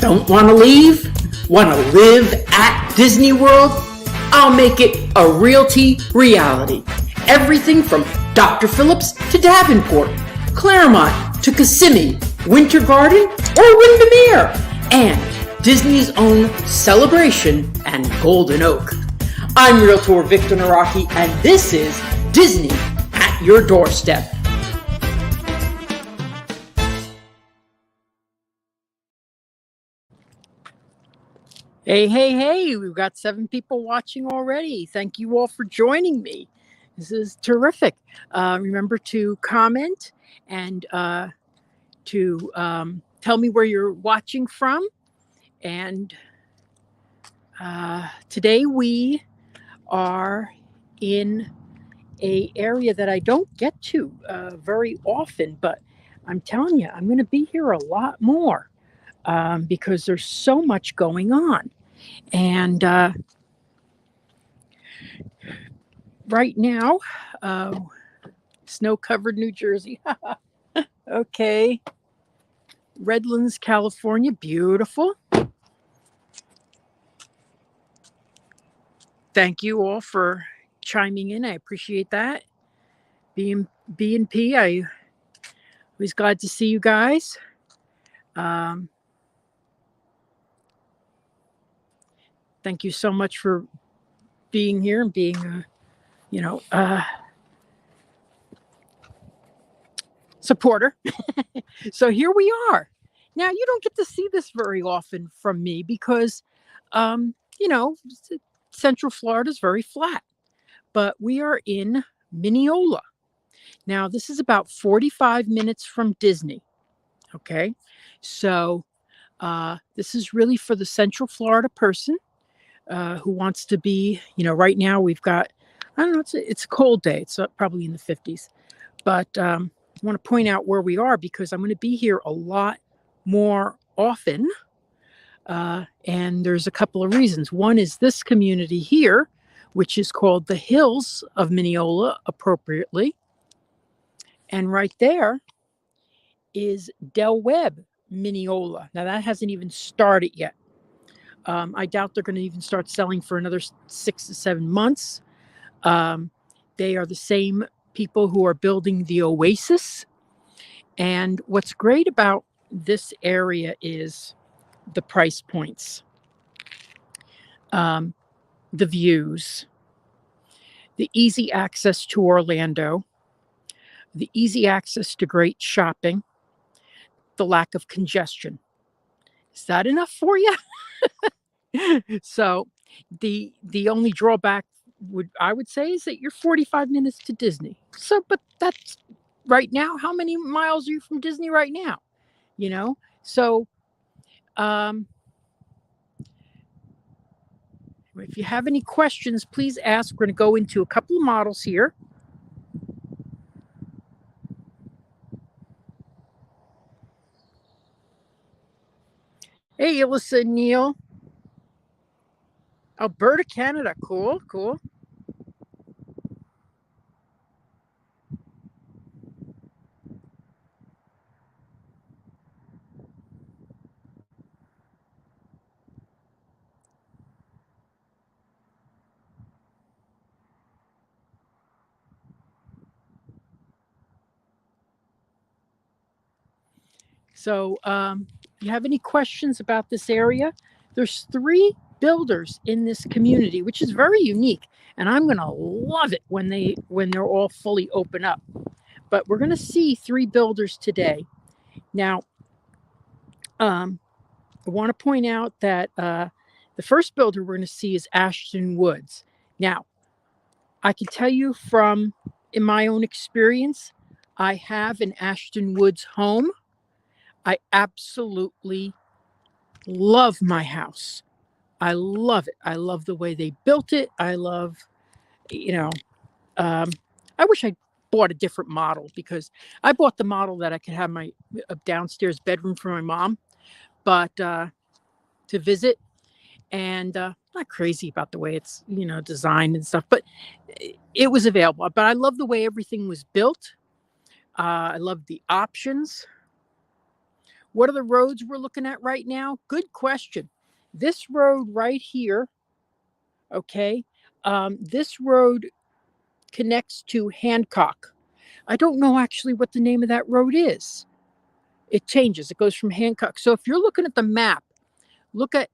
Don't want to leave? Want to live at Disney World? I'll make it a realty reality. Everything from Dr. Phillips to Davenport, Claremont to Kissimmee, Winter Garden or Windermere, and Disney's own Celebration and Golden Oak. I'm Realtor Victor Naraki, and this is Disney at your doorstep. Hey, we've got 7 people watching already. Thank you all for joining me. This is terrific. Remember to comment and to tell me where you're watching from. And today we are in a area that I don't get to very often, but I'm telling you, I'm going to be here a lot more because there's so much going on. And right now, snow-covered New Jersey. Okay. Redlands, California, beautiful. Thank you all for chiming in. I appreciate that. B&P, I was glad to see you guys. Thank you so much for being here and being, supporter. So here we are. Now, you don't get to see this very often from me because, Central Florida is very flat. But we are in Minneola. Now, this is about 45 minutes from Disney. Okay. So this is really for the Central Florida person who wants to be, right now we've got, I don't know, it's a cold day. It's probably in the 50s. But I want to point out where we are because I'm going to be here a lot more often. And there's a couple of reasons. One is this community here, which is called the Hills of Minneola, appropriately. And right there is Del Webb, Minneola. Now, that hasn't even started yet. I doubt they're going to even start selling for another 6 to 7 months. They are the same people who are building the Oasis. And what's great about this area is the price points, the views, the easy access to Orlando, the easy access to great shopping, the lack of congestion. Is that enough for you? So the only drawback I would say is that you're 45 minutes to Disney. So, but that's right now. How many miles are you from Disney right now? So if you have any questions, please ask. We're going to go into a couple of models here. Hey, Alyssa and Neil. Alberta, Canada. Cool. So you have any questions about this area? There's 3 builders in this community, which is very unique. And I'm going to love it when they're all fully open up. But we're going to see 3 builders today. Now, I want to point out that the first builder we're going to see is Ashton Woods. Now, I can tell you in my own experience, I have an Ashton Woods home. I absolutely love my house. I love it. I love the way they built it. I love, I wish I bought a different model because I bought the model that I could have my downstairs bedroom for my mom, but to visit, and not crazy about the way it's, designed and stuff, but it was available. But I love the way everything was built. I love the options. What are the roads we're looking at right now? Good question. This road right here, okay, this road connects to Hancock. I don't know actually what the name of that road is. It changes. It goes from Hancock. So if you're looking at the map, look at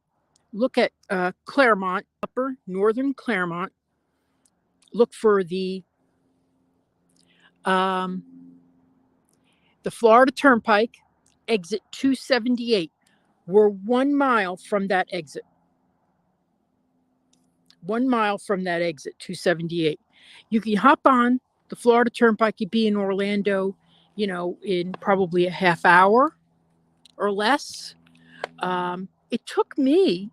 Claremont, upper northern Claremont. Look for the Florida Turnpike, exit 278. We're 1 mile from that exit. 1 mile from that exit, 278. You can hop on the Florida Turnpike. You'd be in Orlando, in probably a half hour or less. It took me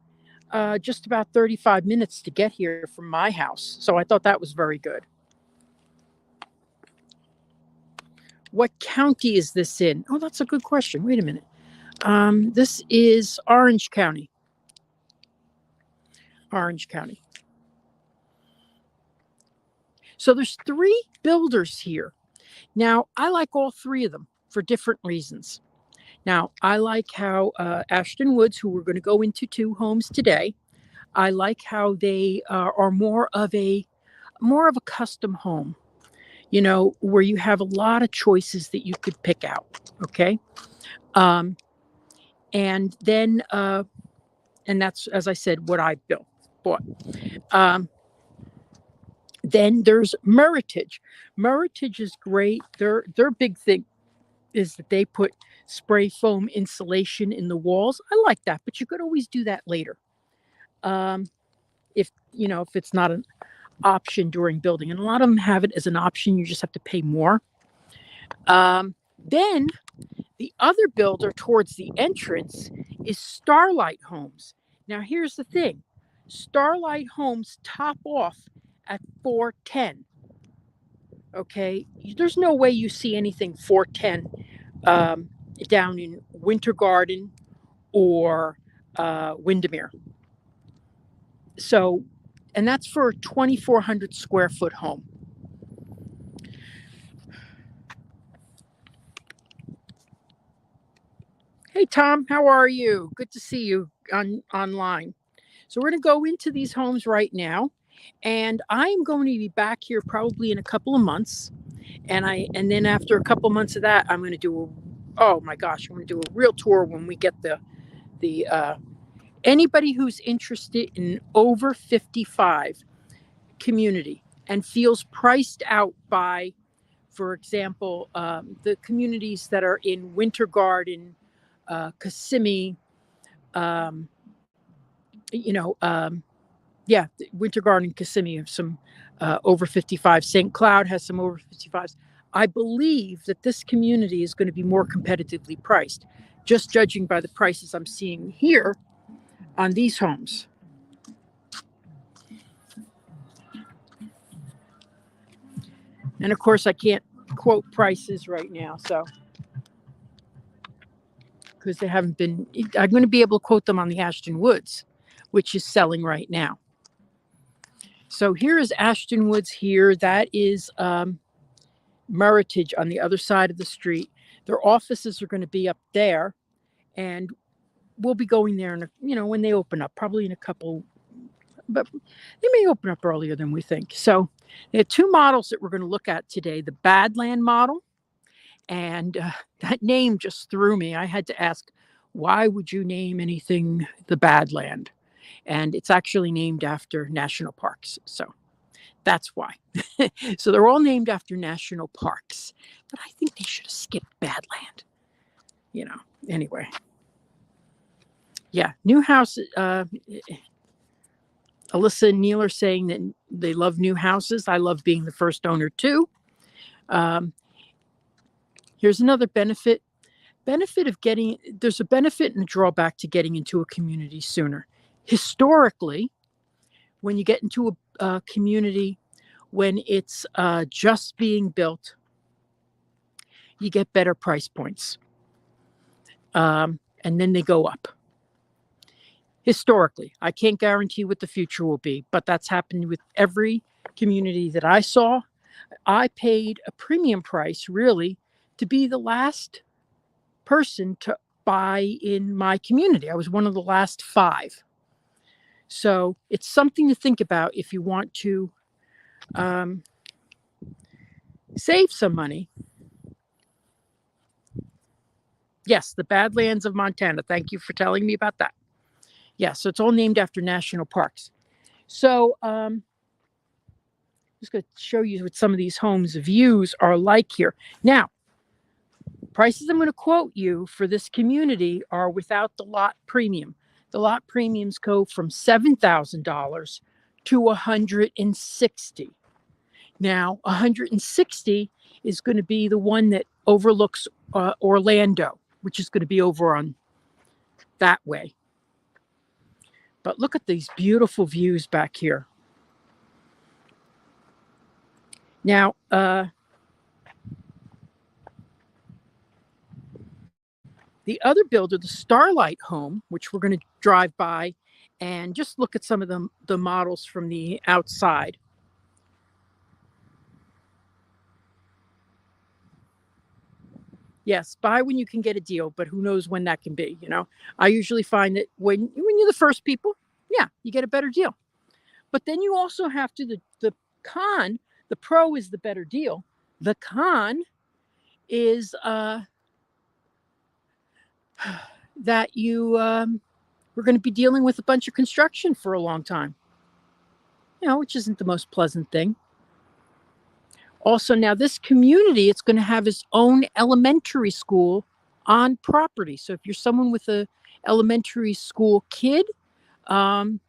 just about 35 minutes to get here from my house. So I thought that was very good. What county is this in? Oh, that's a good question. Wait a minute. This is Orange County. Orange County. So there's 3 builders here. Now, I like all 3 of them for different reasons. Now, I like how Ashton Woods, who we're going to go into 2 homes today, I like how they are more of a custom home, where you have a lot of choices that you could pick out. Okay. And then, and that's, as I said, what I bought. Then there's Meritage. Meritage is great. Their big thing is that they put spray foam insulation in the walls. I like that, but you could always do that later. If it's not an option during building, and a lot of them have it as an option, you just have to pay more. Then the other builder towards the entrance is Starlight Homes. Now here's the thing. Starlight Homes top off at $410. Okay, there's no way you see anything $410 down in Winter Garden or Windermere. So, and that's for a 2,400 square foot home. Hey Tom, how are you? Good to see you online. So we're going to go into these homes right now, and I'm going to be back here probably in a couple of months, and then after a couple of months of that, I'm going to do I'm going to do a real tour when we get the anybody who's interested in over 55 community and feels priced out by, for example, the communities that are in Winter Garden, Kissimmee, Winter Garden, Kissimmee have some over 55. St. Cloud has some over 55s. I believe that this community is going to be more competitively priced, just judging by the prices I'm seeing here on these homes. And of course, I can't quote prices right now, so because they haven't been. I'm going to be able to quote them on the Ashton Woods, which is selling right now. So here is Ashton Woods here. That is Meritage on the other side of the street. Their offices are going to be up there, and we'll be going there when they open up, probably in a couple, but they may open up earlier than we think. So there are 2 models that we're going to look at today: the Badland Model, and that name just threw me. I had to ask, why would you name anything the Badland? And it's actually named after national parks. So that's why. So they're all named after national parks. But I think they should have skipped Badland. Anyway. Yeah, new house. Alyssa and Neil are saying that they love new houses. I love being the first owner too. Here's another benefit. There's a benefit and a drawback to getting into a community sooner. Historically, when you get into a community when it's just being built, you get better price points. And then they go up. Historically, I can't guarantee what the future will be, but that's happened with every community that I saw. I paid a premium price, really, to be the last person to buy in my community. I was one of the last 5. So it's something to think about if you want to save some money. Yes, the Badlands of Montana. Thank you for telling me about that. Yeah, so it's all named after national parks. So I'm just going to show you what some of these homes' views are like here. Now, prices I'm going to quote you for this community are without the lot premium. The lot premiums go from $7,000 to $160,000. Now, $160,000 is going to be the one that overlooks Orlando, which is going to be over on that way. But look at these beautiful views back here. Now, the other builder, the Starlight Home, which we're going to drive by and just look at some of the models from the outside. Yes, buy when you can get a deal, but who knows when that can be, you know? I usually find that when you're the first people, yeah, you get a better deal. But then you also have to, the con, the pro is the better deal. The con is that we're going to be dealing with a bunch of construction for a long time, you know, which isn't the most pleasant thing. Also, now this community, it's going to have its own elementary school on property. So if you're someone with a elementary school kid, you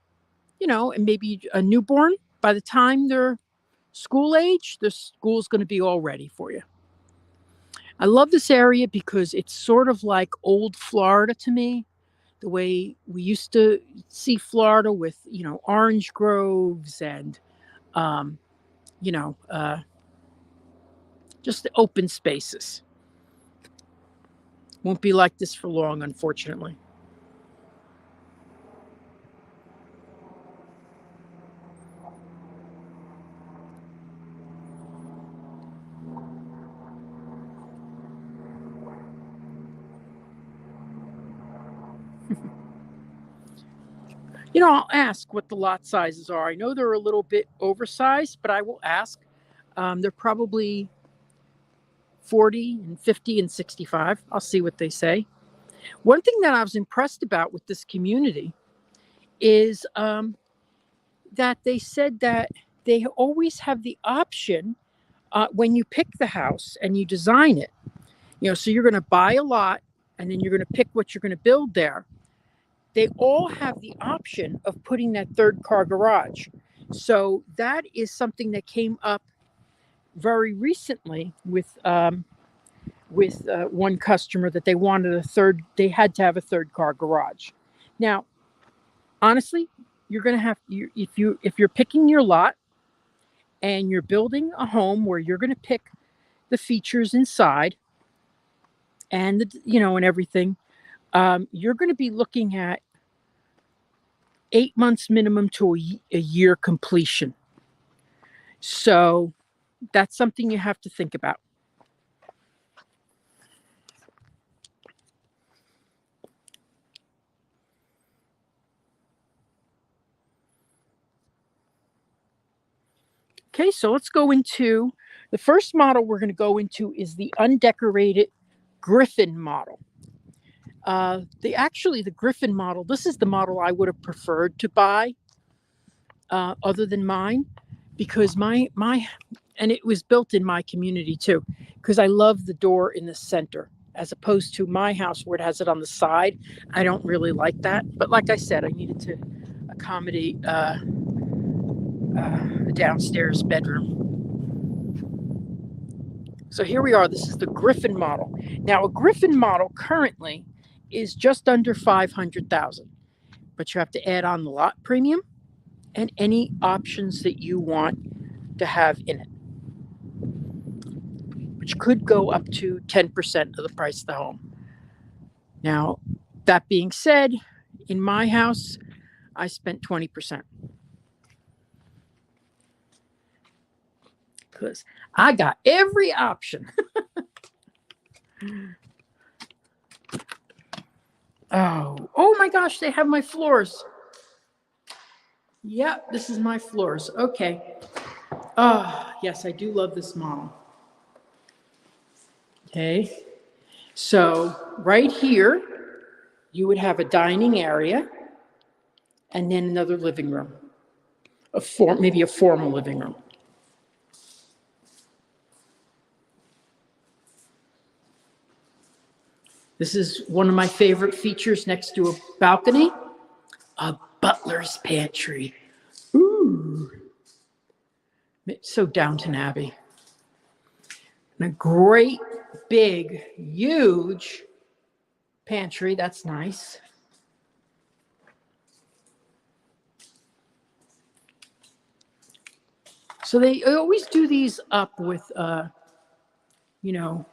know, and maybe a newborn, by the time they're school age, the school's going to be all ready for you. I love this area because it's sort of like old Florida to me, the way we used to see Florida with, you know, orange groves and, you know, just the open spaces. Won't be like this for long, unfortunately. You know, I'll ask what the lot sizes are. I know they're a little bit oversized, but I will ask. They're probably 40 and 50 and 65. I'll see what they say. One thing that I was impressed about with this community is that they said that they always have the option when you pick the house and you design it, you know, so you're going to buy a lot and then you're going to pick what you're going to build there. They all have the option of putting that third car garage. So that is something that came up very recently with one customer, that they wanted they had to have a third car garage. Now, honestly, you're going to have, if you're picking your lot and you're building a home where you're going to pick the features inside and and everything, you're going to be looking at 8 months minimum to a year completion. So that's something you have to think about. Okay, so let's go into the first model we're going to go into is the undecorated Griffin model. The Griffin model, this is the model I would have preferred to buy other than mine, because and it was built in my community too, because I love the door in the center as opposed to my house where it has it on the side. I don't really like that. But like I said, I needed to accommodate a downstairs bedroom. So here we are. This is the Griffin model. Now, a Griffin model currently is just under $500,000, but you have to add on the lot premium and any options that you want to have in it, which could go up to 10% of the price of the home. Now, that being said, in my house, I spent 20%. Because I got every option. Oh my gosh, they have my floors. Yeah, this is my floors. Okay. Yes, I do love this model. Okay. So right here, you would have a dining area and then another living room, maybe a formal living room. This is one of my favorite features next to a balcony, a butler's pantry. Ooh, so Downton Abbey. And a great, big, huge pantry. That's nice. So they always do these up with, you know,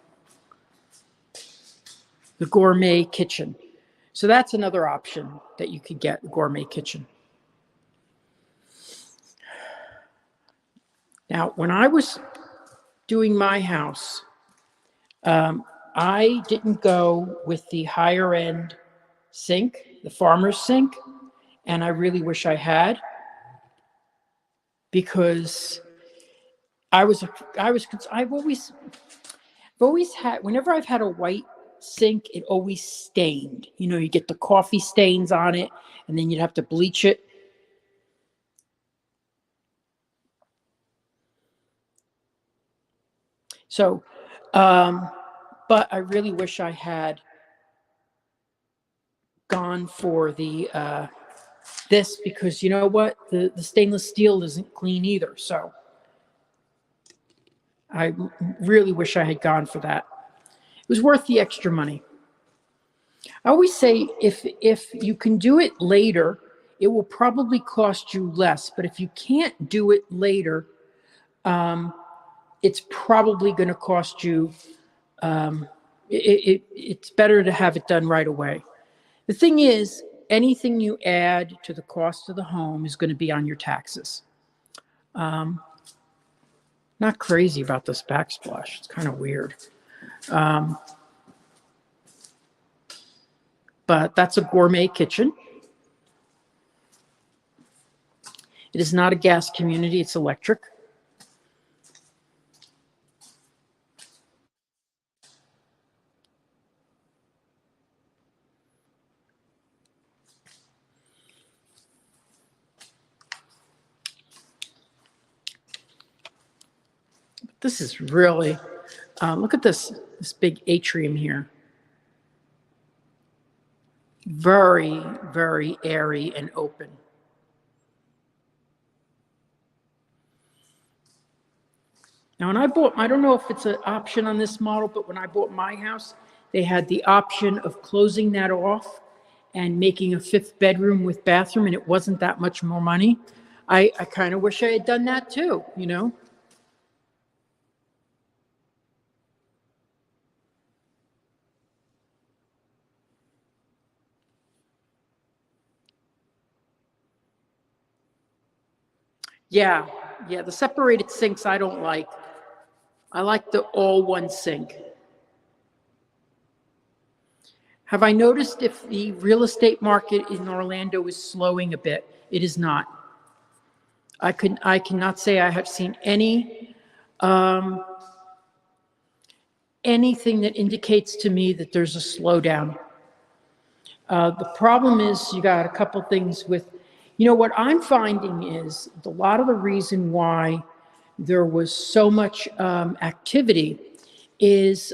the gourmet kitchen. So that's another option that you could get, the gourmet kitchen. Now, when I was doing my house, I didn't go with the higher end sink, the farmer's sink, and I really wish I had, because I've always had, whenever I've had a white sink, it always stained. You know, you get the coffee stains on it, and then you'd have to bleach it. So, but I really wish I had gone for the this, because you know what? The stainless steel isn't clean either. So I really wish I had gone for that. It was worth the extra money. I always say if you can do it later, it will probably cost you less. But if you can't do it later, it's probably going to cost you. It's better to have it done right away. The thing is, anything you add to the cost of the home is going to be on your taxes. Not crazy about this backsplash. It's kind of weird. But that's a gourmet kitchen. It is not a gas community, it's electric. This is really, look at this big atrium here. Very, very airy and open. Now, when I bought, I don't know if it's an option on this model, but when I bought my house, they had the option of closing that off and making a 5th bedroom with bathroom, and it wasn't that much more money. I kind of wish I had done that too, you know? Yeah, the separated sinks I don't like. I like the all one sink. Have I noticed if the real estate market in Orlando is slowing a bit? It is not. I cannot say I have seen anything that indicates to me that there's a slowdown. The problem is you got a couple things with, you know, what I'm finding is a lot of the reason why there was so much activity is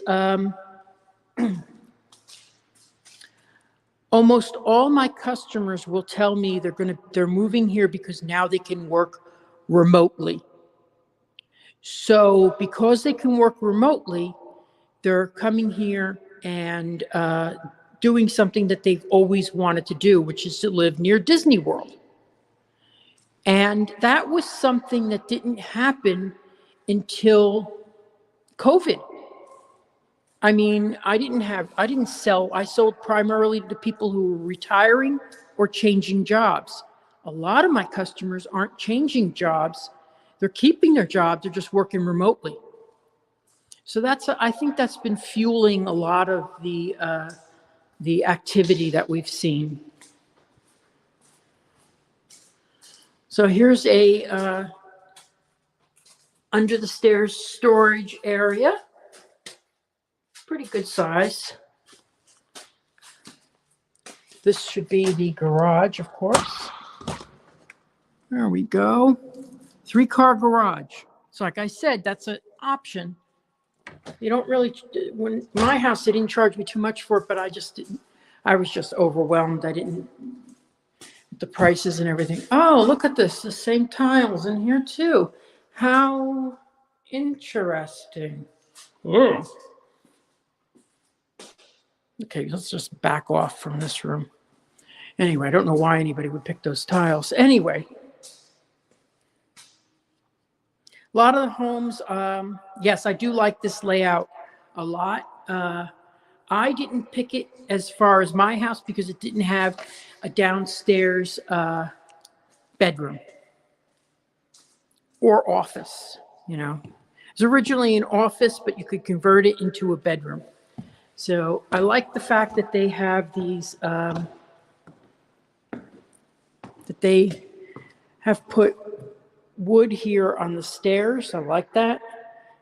almost all my customers will tell me they're moving here because now they can work remotely. So because they can work remotely, they're coming here and doing something that they've always wanted to do, which is to live near Disney World. And that was something that didn't happen until COVID. I mean, I sold primarily to people who were retiring or changing jobs. A lot of my customers aren't changing jobs. They're keeping their job, they're just working remotely. So I think that's been fueling a lot of the the activity that we've seen. So here's a under the stairs storage area. Pretty good size. This should be the garage, of course. There we go. 3-car garage. So like I said, that's an option. You don't really, when my house, they didn't charge me too much for it, but I just didn't, I was just overwhelmed. I didn't, the prices and everything. Oh, look at this, the same tiles in here too. How interesting. Ugh. Okay, let's just back off from this room. Anyway, I don't know why anybody would pick those tiles. Anyway, a lot of the homes, yes, I do like this layout a lot. I didn't pick it as far as my house because it didn't have a downstairs bedroom or office, you know. It was originally an office, but you could convert it into a bedroom. So I like the fact that they have these, that they have put wood here on the stairs. I like that.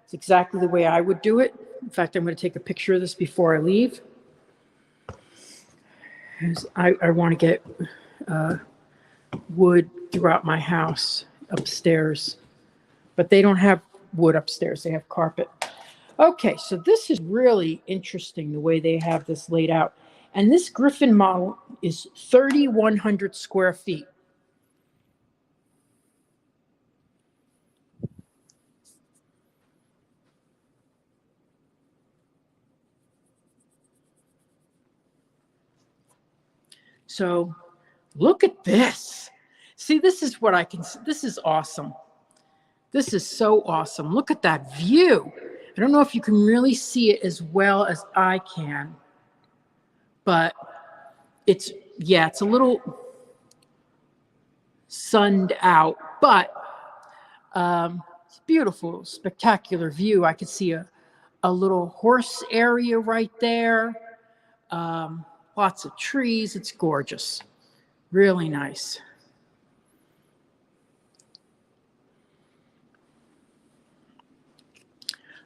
It's exactly the way I would do it. In fact, I'm going to take a picture of this before I leave. I want to get wood throughout my house upstairs, but they don't have wood upstairs. They have carpet. Okay, so this is really interesting the way they have this laid out. And this Griffin model is 3,100 square feet. So look at this. See, this is what I can, this is awesome. This is so awesome. Look at that view. I don't know if you can really see it as well as I can, but it's, yeah, it's a little sunned out, but it's a beautiful, spectacular view. I could see a little horse area right there. Lots of trees. It's gorgeous. Really nice.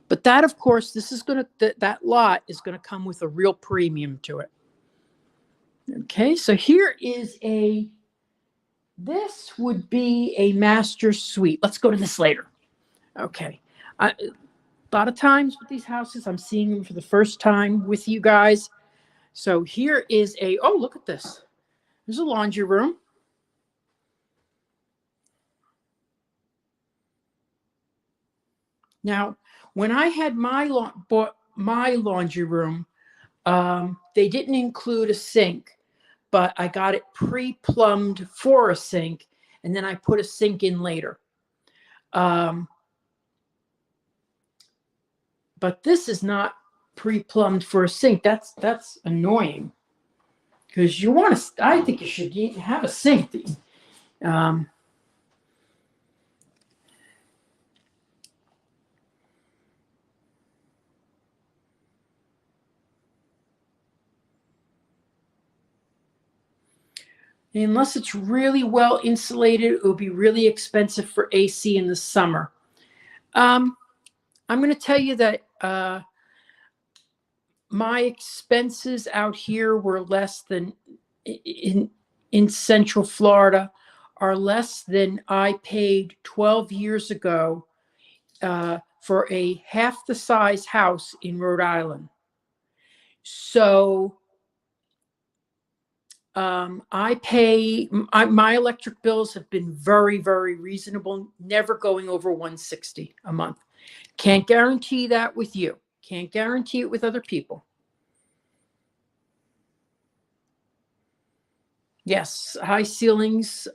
But that, of course, this is going to, that lot is going to come with a real premium to it. Okay, so here is this would be a master suite. Let's go to this later. Okay. A lot of times with these houses, I'm seeing them for the first time with you guys. So here is oh, look at this. There's a laundry room. Now, when I had bought my laundry room, they didn't include a sink, but I got it pre-plumbed for a sink, and then I put a sink in later. But this is not pre-plumbed for a sink. That's annoying because you want to. I think you should have a sink. Unless it's really well insulated, it will be really expensive for AC in the summer. I'm going to tell you that my expenses out here were less than in Central Florida are less than I paid 12 years ago for a half the size house in Rhode Island. So I pay, my electric bills have been very, very reasonable, never going over 160 a month. Can't guarantee that with you. Can't guarantee it with other people. Yes, high ceilings.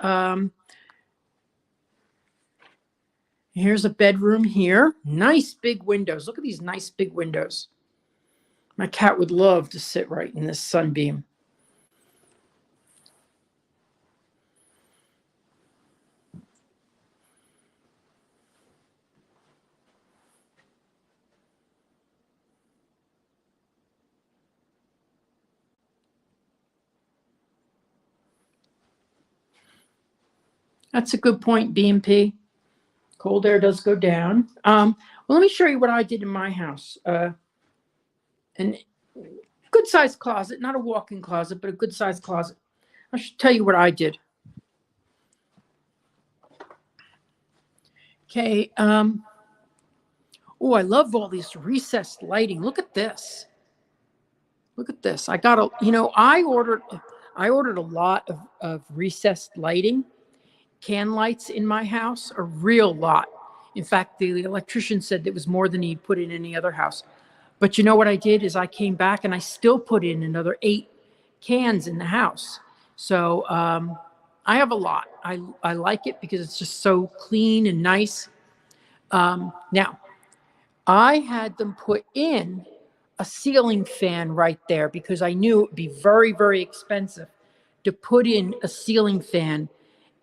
Here's a bedroom here. Nice big windows. Look at these nice big windows. My cat would love to sit right in this sunbeam. That's a good point, B&P. Cold air does go down. Well, let me show you what I did in my house. An good sized closet, not a walk-in closet, but a good sized closet. I should tell you what I did. Okay. Oh, I love all this recessed lighting. Look at this. Look at this. I got I ordered a lot of recessed lighting, can lights in my house, a real lot. In fact, the electrician said there was more than he'd put in any other house. But you know what I did is I came back and I still put in another 8 cans in the house. So I have a lot. I like it because it's just so clean and nice. Now, I had them put in a ceiling fan right there because I knew it would be very, very expensive to put in a ceiling fan.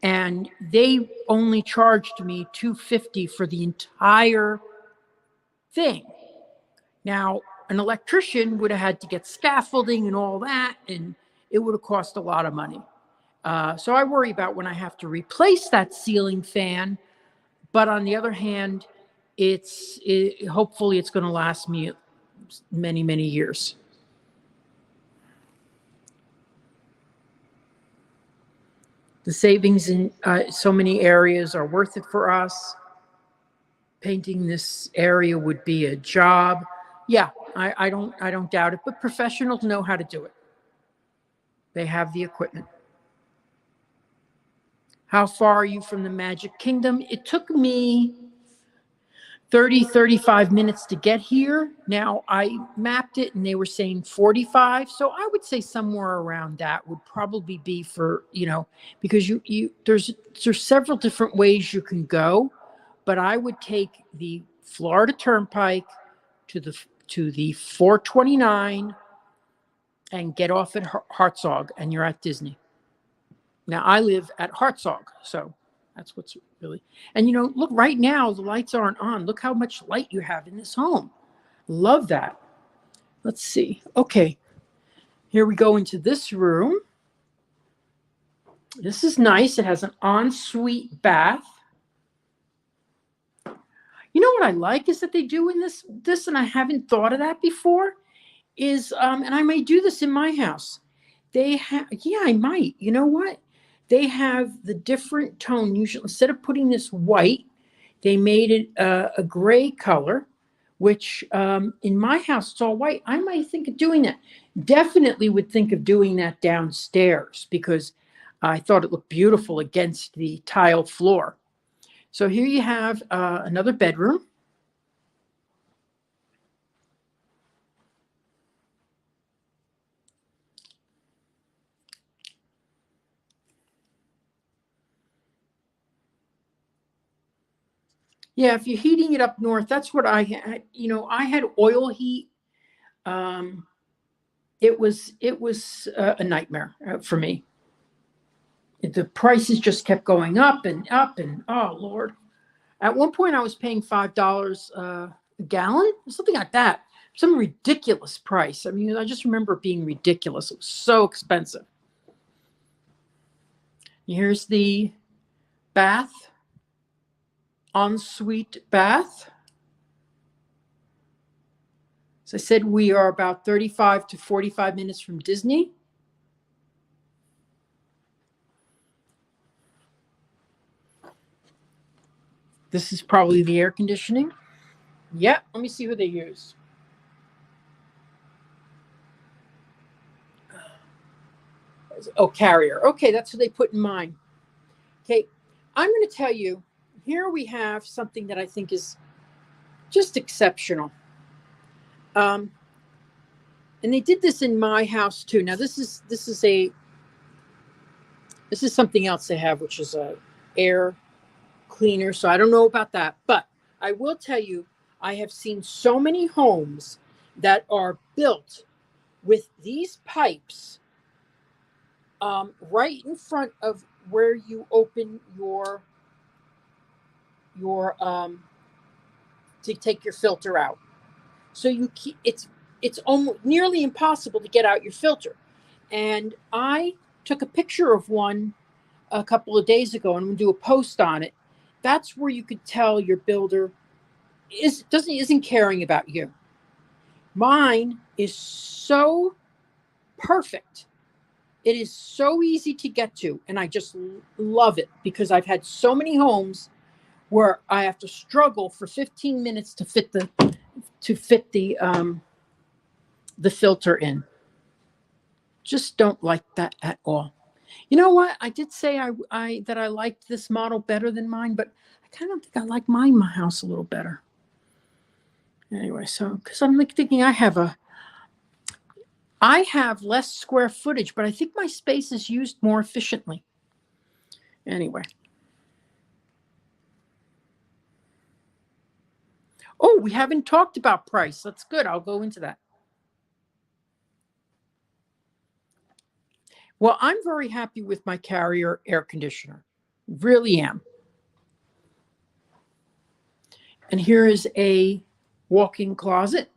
And they only charged me $250 for the entire thing. Now, an electrician would have had to get scaffolding and all that, and it would have cost a lot of money. So I worry about when I have to replace that ceiling fan. But on the other hand, hopefully it's going to last me many, many years. The savings in so many areas are worth it for us. Painting this area would be a job. Yeah, I don't doubt it, but professionals know how to do it. They have the equipment. How far are you from the Magic Kingdom? It took me 35 minutes to get here. Now I mapped it and they were saying 45. So I would say somewhere around that would probably be for, because there's several different ways you can go, but I would take the Florida Turnpike to the 429 and get off at Hartsog and you're at Disney. Now I live at Hartsog, so that's what's really, and look, right now the lights aren't on. Look how much light you have in this home. Love that. Let's see. Okay, here we go into this room. This is nice. It has an ensuite bath. You know what I like is that they do in this, and I haven't thought of that before, is, and I may do this in my house. They have, yeah, I might. You know what? They have the different tone. Usually, instead of putting this white, they made it a gray color, which in my house, it's all white. I might think of doing that. Definitely would think of doing that downstairs because I thought it looked beautiful against the tile floor. So here you have another bedroom. Yeah, if you're heating it up north, that's what I had. I had oil heat. It was a nightmare for me. The prices just kept going up and up, and oh Lord! At one point, I was paying $5 a gallon, something like that. Some ridiculous price. I mean, I just remember it being ridiculous. It was so expensive. Here's the bath, ensuite bath. As I said, we are about 35 to 45 minutes from Disney. This is probably the air conditioning. Yeah, let me see who they use. Oh, Carrier. Okay, that's who they put in mine. Okay, I'm going to tell you, here we have something that I think is just exceptional. And they did this in my house too. Now this is something else they have, which is a air cleaner. So I don't know about that, but I will tell you, I have seen so many homes that are built with these pipes right in front of where you open your to take your filter out. So it's almost nearly impossible to get out your filter. And I took a picture of one a couple of days ago, and I'm going to do a post on it. That's where you could tell your builder isn't caring about you. Mine is so perfect. It is so easy to get to, and I just love it because I've had so many homes where I have to struggle for 15 minutes to fit the filter in. Just don't like that at all. You know what? I did say that I liked this model better than mine, but I kind of think I like my house a little better. Anyway, so because I'm like thinking I have less square footage, but I think my space is used more efficiently. Anyway. Oh, we haven't talked about price. That's good. I'll go into that. Well, I'm very happy with my Carrier air conditioner. Really am. And here is a walk-in closet.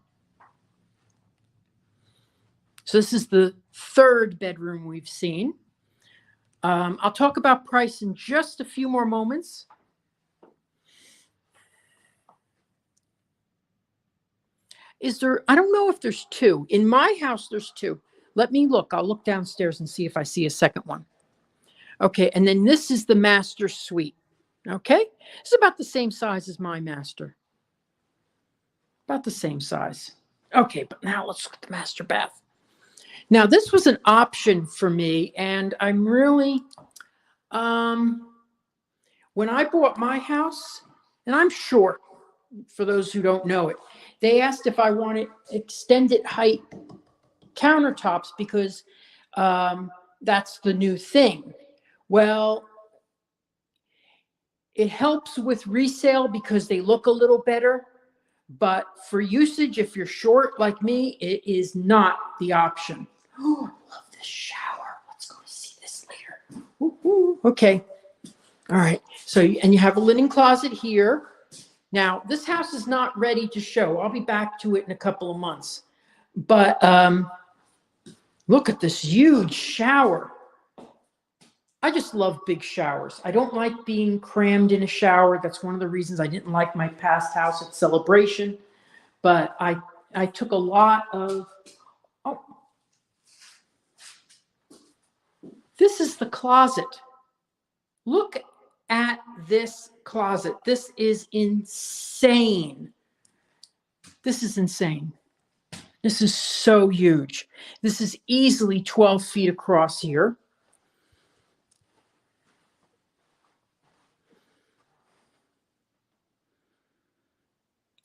So this is the third bedroom we've seen. I'll talk about price in just a few more moments. I don't know if there's two. In my house, there's two. Let me look. I'll look downstairs and see if I see a second one. Okay, and then this is the master suite. Okay, it's about the same size as my master. About the same size. Okay, but now let's look at the master bath. Now, this was an option for me, and I'm really, when I bought my house, and I'm short, for those who don't know it, they asked if I wanted extended height countertops because that's the new thing. Well, it helps with resale because they look a little better, but for usage, if you're short like me, it is not the option. Oh, I love this shower. Let's go see this later. Ooh, okay. All right. So, and you have a linen closet here. Now, this house is not ready to show. I'll be back to it in a couple of months. But look at this huge shower. I just love big showers. I don't like being crammed in a shower. That's one of the reasons I didn't like my past house at Celebration. But I took a lot of, this is the closet. Look at this closet. This is insane. This is insane. This is so huge. This is easily 12 feet across here.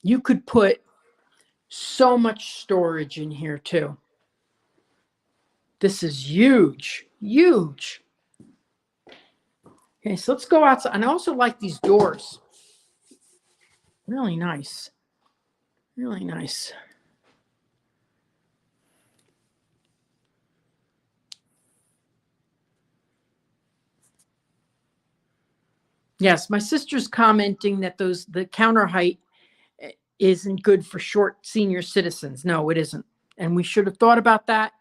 You could put so much storage in here too. This is huge, huge. Okay, so let's go outside. And I also like these doors. Really nice. Really nice. Yes, my sister's commenting that the counter height isn't good for short senior citizens. No, it isn't. And we should have thought about that.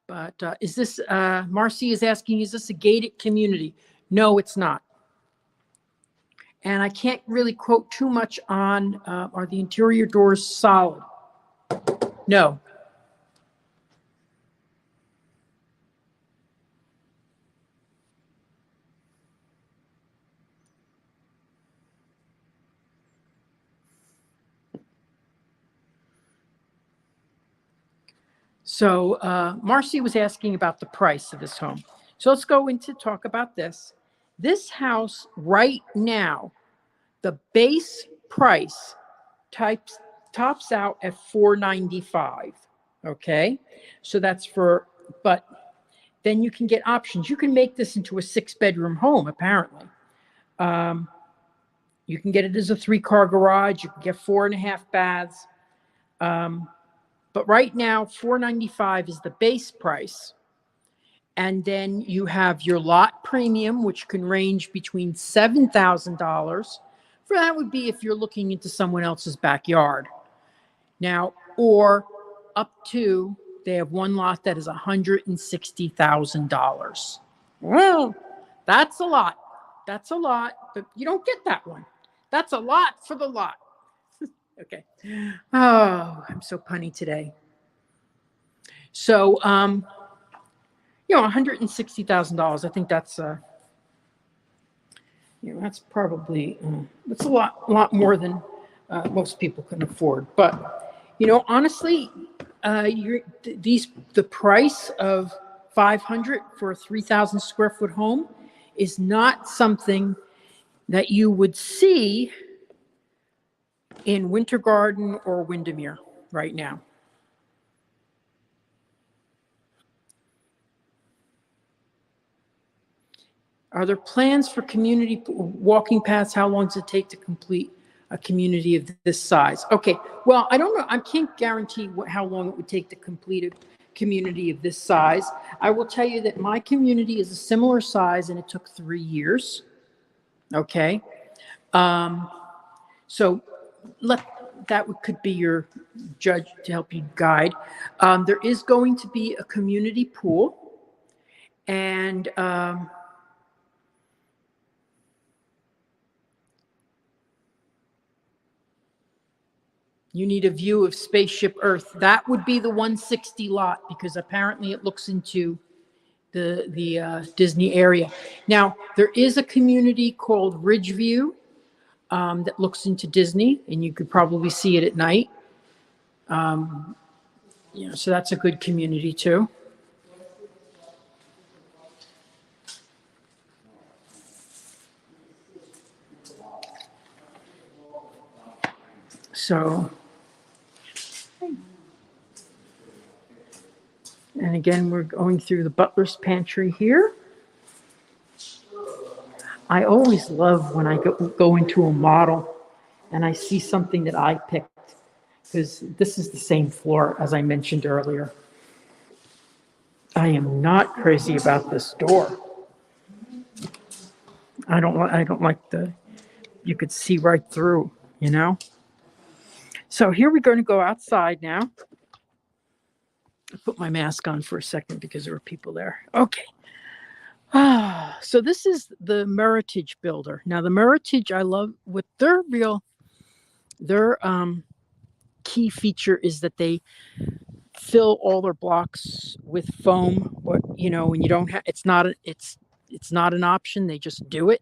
But is this, Marcy is asking, is this a gated community? No, it's not. And I can't really quote too much on, are the interior doors solid? No. So Marcy was asking about the price of this home. So let's go into talk about this. This house right now, the base price tops out at $495. Okay, so that's for, but then you can get options. You can make this into a 6-bedroom home, apparently. You can get it as a 3-car garage. You can get 4.5 baths. But right now, $495 is the base price. And then you have your lot premium, which can range between $7,000. For that would be if you're looking into someone else's backyard. Now, or up to, they have one lot that is $160,000. Well, That's a lot. That's a lot, but you don't get that one. That's a lot for the lot. Okay. Oh, I'm so punny today. So, $160,000. I think that's, that's probably, that's a lot more than most people can afford. But, honestly, the price of 500 for a 3,000 square foot home is not something that you would see in Winter Garden or Windermere right now. Are there plans for community walking paths? How long does it take to complete a community of this size? Okay, well, I don't know. I can't guarantee how long it would take to complete a community of this size. I will tell you that my community is a similar size and it took 3 years. Okay. So that could be your judge to help you guide. There is going to be a community pool, and you need a view of Spaceship Earth. That would be the 160 lot, because apparently it looks into the Disney area. Now, there is a community called Ridgeview that looks into Disney, and you could probably see it at night. So that's a good community too. So, and again, we're going through the butler's pantry here. I always love when I go into a model and I see something that I picked, because this is the same floor as I mentioned earlier. I am not crazy about this door. I don't like you could see right through, So here we're going to go outside now. I put my mask on for a second because there were people there. Okay. So this is the Meritage builder. Now the Meritage, I love what their key feature is that they fill all their blocks with foam. But when you don't have, it's not an option. They just do it.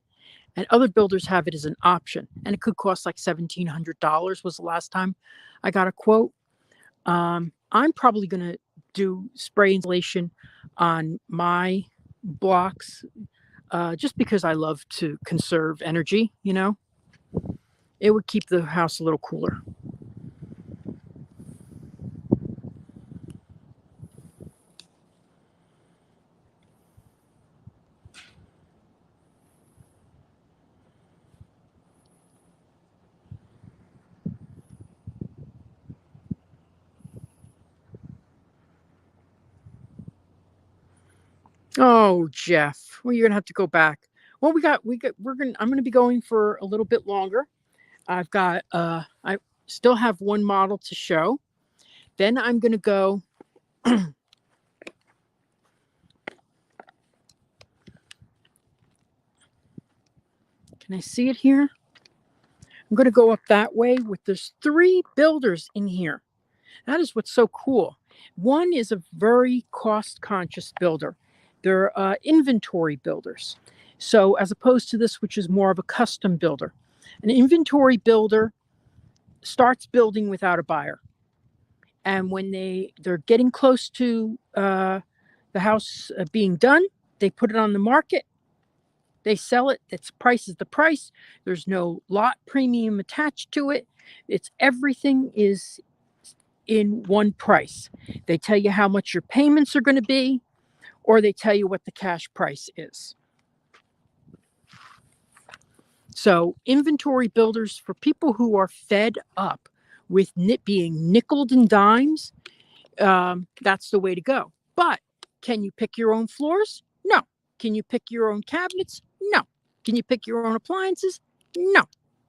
And other builders have it as an option, and it could cost like $1,700 was the last time I got a quote. I'm probably going to do spray insulation on my blocks just because I love to conserve energy, It would keep the house a little cooler. Oh, Jeff, well, you're gonna have to go back. Well, I'm gonna be going for a little bit longer. I still have one model to show. Then I'm gonna go. Can I see it here? I'm gonna go up that way there's 3 builders in here. That is what's so cool. One is a very cost-conscious builder. They're inventory builders. So as opposed to this, which is more of a custom builder. An inventory builder starts building without a buyer. And when they're getting close to the house being done, they put it on the market. They sell it. Its price is the price. There's no lot premium attached to it. Everything is in one price. They tell you how much your payments are going to be, or they tell you what the cash price is. So inventory builders, for people who are fed up with being nickeled and dimes, that's the way to go. But can you pick your own floors? No. Can you pick your own cabinets? No. Can you pick your own appliances? No.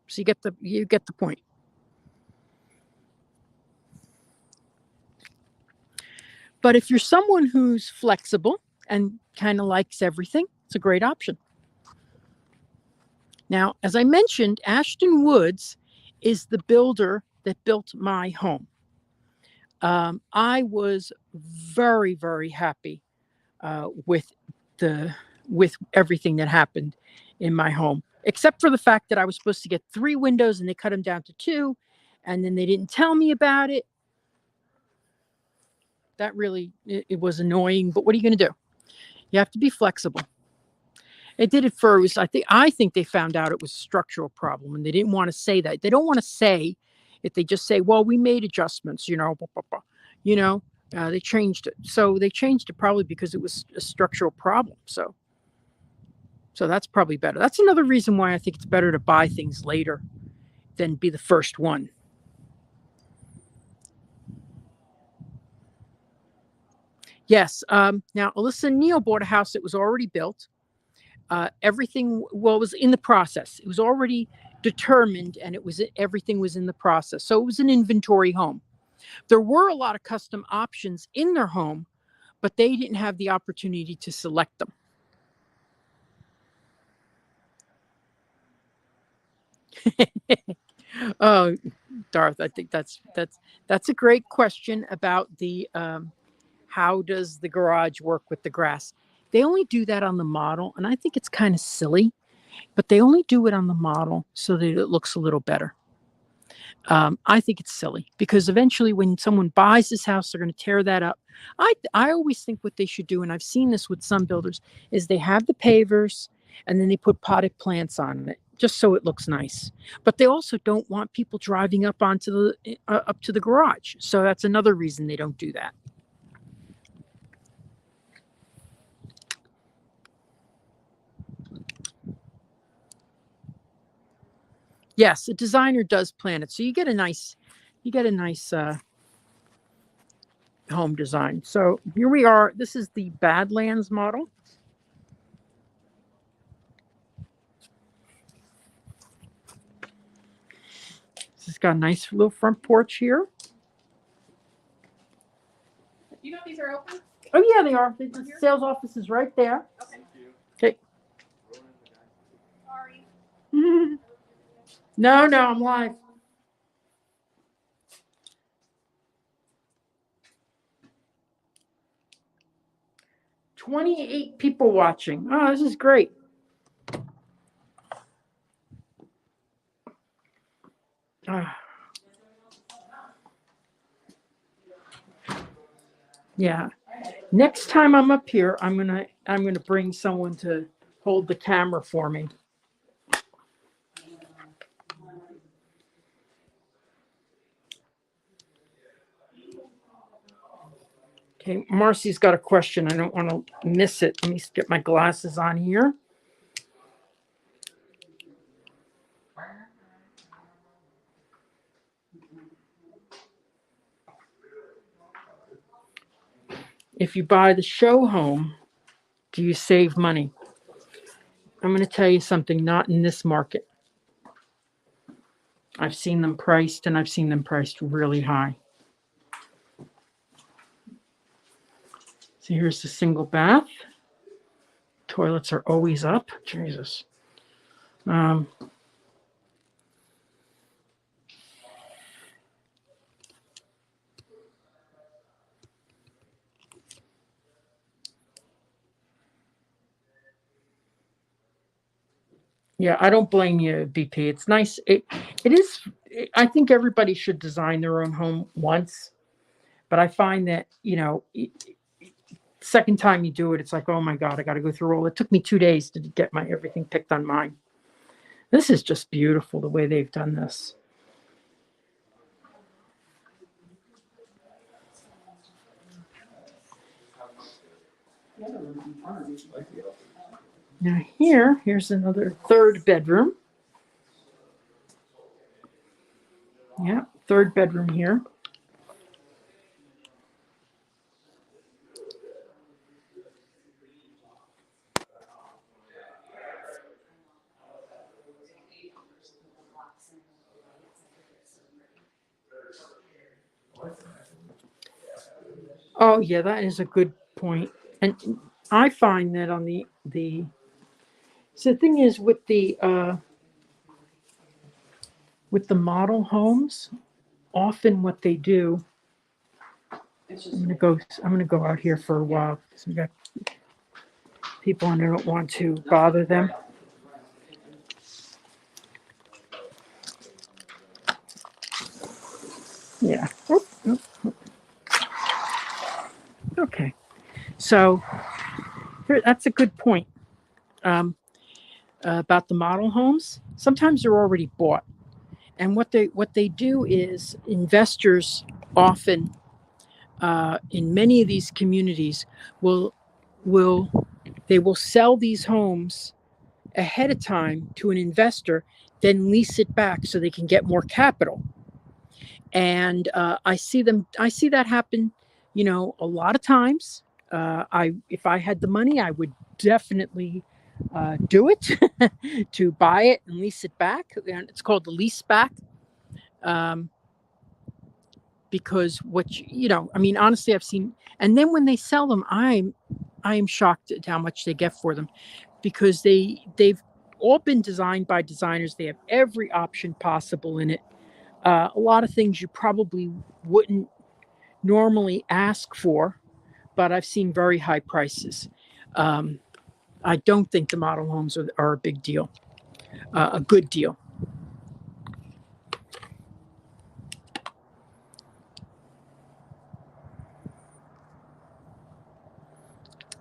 So you get the point. But if you're someone who's flexible and kind of likes everything, it's a great option. Now, as I mentioned, Ashton Woods is the builder that built my home. I was very, very happy with everything that happened in my home, except for the fact that I was supposed to get 3 windows and they cut them down to 2, and then they didn't tell me about it. That really it was annoying. But what are you going to do? You have to be flexible. They did it first. I think they found out it was a structural problem, and they didn't want to say that. They don't want to say if they just say, "Well, we made adjustments," blah, blah, blah. You know, they changed it. So they changed it probably because it was a structural problem. So that's probably better. That's another reason why I think it's better to buy things later than be the first one. Yes. Now, Alyssa and Neil bought a house that was already built. Everything was in the process. It was already determined, and everything was in the process. So it was an inventory home. There were a lot of custom options in their home, but they didn't have the opportunity to select them. Oh, Darth, I think that's a great question about the how does the garage work with the grass. They only do that on the model, and I think it's kind of silly, but they only do it on the model so that it looks a little better. I think it's silly because eventually when someone buys this house, they're going to tear that up. I always think what they should do, and I've seen this with some builders, is they have the pavers and then they put potted plants on it just so it looks nice. But they also don't want people driving up up to the garage. So that's another reason they don't do that. Yes, a designer does plan it. So you get a nice home design. So here we are. This is the Badlands model. This has got a nice little front porch here. You know these are open? Oh yeah, they are. The sales office is right there. Okay. Okay. Sorry. No, I'm live. $28 people watching. Oh, this is great. Yeah. Next time I'm up here, I'm gonna bring someone to hold the camera for me. Okay, Marcy's got a question. I don't want to miss it. Let me get my glasses on here. If you buy the show home, do you save money? I'm going to tell you something, not in this market. I've seen them priced, and I've seen them priced really high. So here's the single bath. Toilets are always up. Jesus. Yeah, I don't blame you, BP. It's nice. It is. I think everybody should design their own home once, but I find that second time you do it, it's like, oh my God, I got to go through all. It took me 2 days to get my everything picked on mine. This is just beautiful the way they've done this. Now here's another third bedroom. Yeah, third bedroom here. Oh yeah, that is a good point. And I find that on the so the thing is with the with the model homes, often what they do, I'm gonna go out here for a while because we got people and I don't want to bother them. Yeah. Oop, oop. Okay. So that's a good point about the model homes. Sometimes they're already bought, and what they do is investors often in many of these communities will they will sell these homes ahead of time to an investor, then lease it back so they can get more capital. And I see that happen, a lot of times. If I had the money, I would definitely do it to buy it and lease it back. And it's called the lease back. Because I mean, honestly, I've seen, and then when they sell them, I am shocked at how much they get for them, because they've all been designed by designers. They have every option possible in it. A lot of things you probably wouldn't normally ask for, but I've seen very high prices. I don't think the model homes are a big deal, a good deal.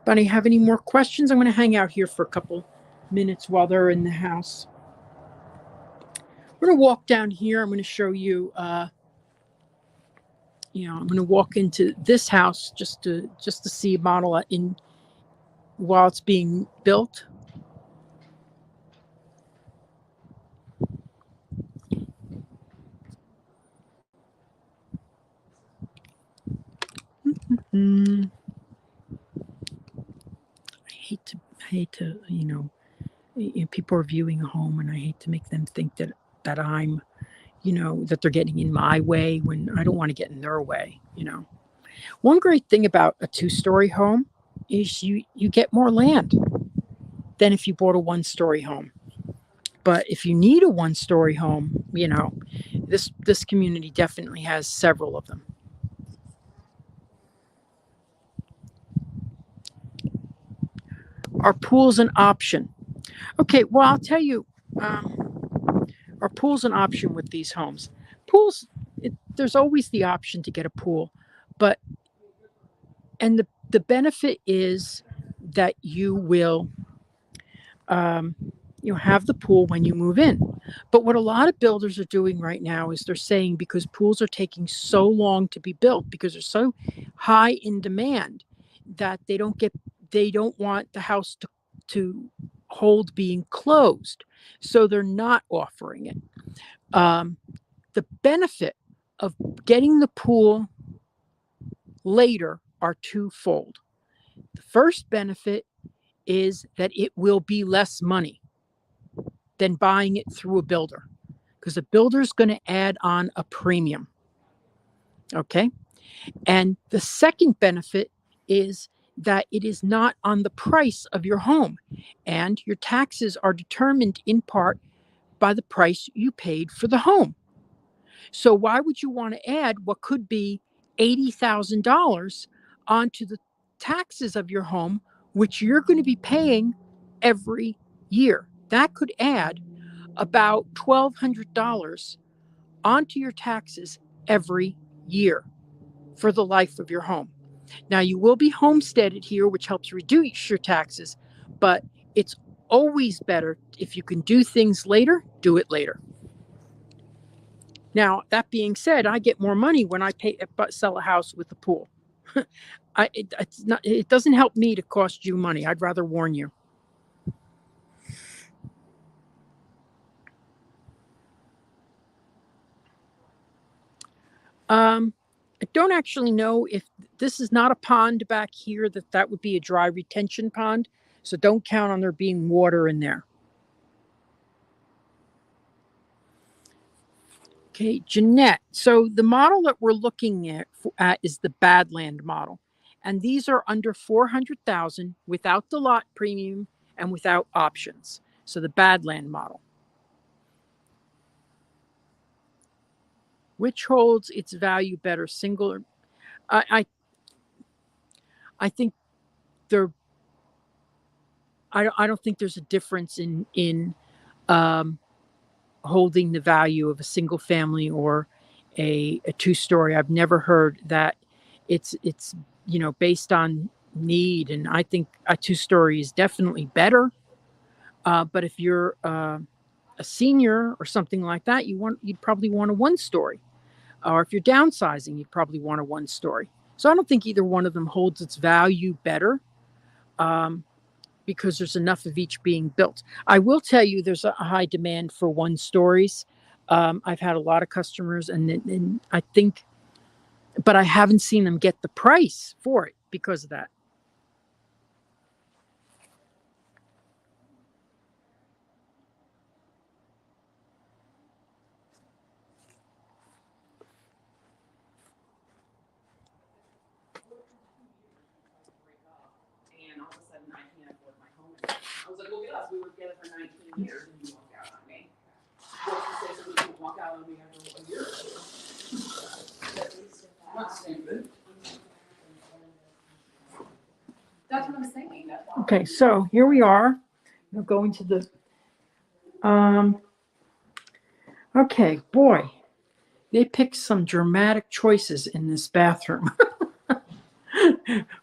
But I have any more questions? I'm going to hang out here for a couple minutes while they're in the house. We're going to walk down here. I'm going to show you, I'm going to walk into this house just to see a model in while it's being built. I hate to, people are viewing a home, and I hate to make them think that I'm, that they're getting in my way when I don't want to get in their way. One great thing about a 2-story home is you get more land than if you bought a 1-story home. But if you need a 1-story home, this community definitely has several of them. Are pools an option? Okay, well, I'll tell you, are pools an option with these homes? Pools, there's always the option to get a pool, and the benefit is that you will have the pool when you move in. But what a lot of builders are doing right now is they're saying, because pools are taking so long to be built because they're so high in demand, that they don't want the house to hold being closed, so they're not offering it. The benefit of getting the pool later are twofold. The first benefit is that it will be less money than buying it through a builder, because a builder is going to add on a premium. Okay. And the second benefit is that it is not on the price of your home, and your taxes are determined in part by the price you paid for the home. So why would you want to add what could be $80,000 onto the taxes of your home, which you're going to be paying every year? That could add about $1,200 onto your taxes every year for the life of your home. Now, you will be homesteaded here, which helps reduce your taxes, but it's always better if you can do things later, do it later. Now, that being said, I get more money when I sell a house with a pool. It doesn't help me to cost you money. I'd rather warn you. I don't actually know if this is not a pond back here, that would be a dry retention pond. So don't count on there being water in there. Okay, Jeanette. So the model that we're looking at is the Badland model. And these are under $400,000 without the lot premium and without options. So the Badland model. Which holds its value better, single or I think there I don't think there's a difference in um, holding the value of a single family or a two-story. I've never heard that it's based on need, and I think a two-story is definitely better. But if you're a senior or something like that, you'd probably want a one-story. Or if you're downsizing, you'd probably want a one-story. So I don't think either one of them holds its value better. Because there's enough of each being built. I will tell you there's a high demand for one stories. I've had a lot of customers, and I think, but I haven't seen them get the price for it because of that. And all of a sudden, I can't afford my home anymore. I was like, look at us. We were together for 19 years, and you walk out on me. What's to say somebody can walk out on me after a year or two? Not stupid. That's what I'm saying. That's all. Okay, so here we are. We're going to the. Okay, boy, they picked some dramatic choices in this bathroom.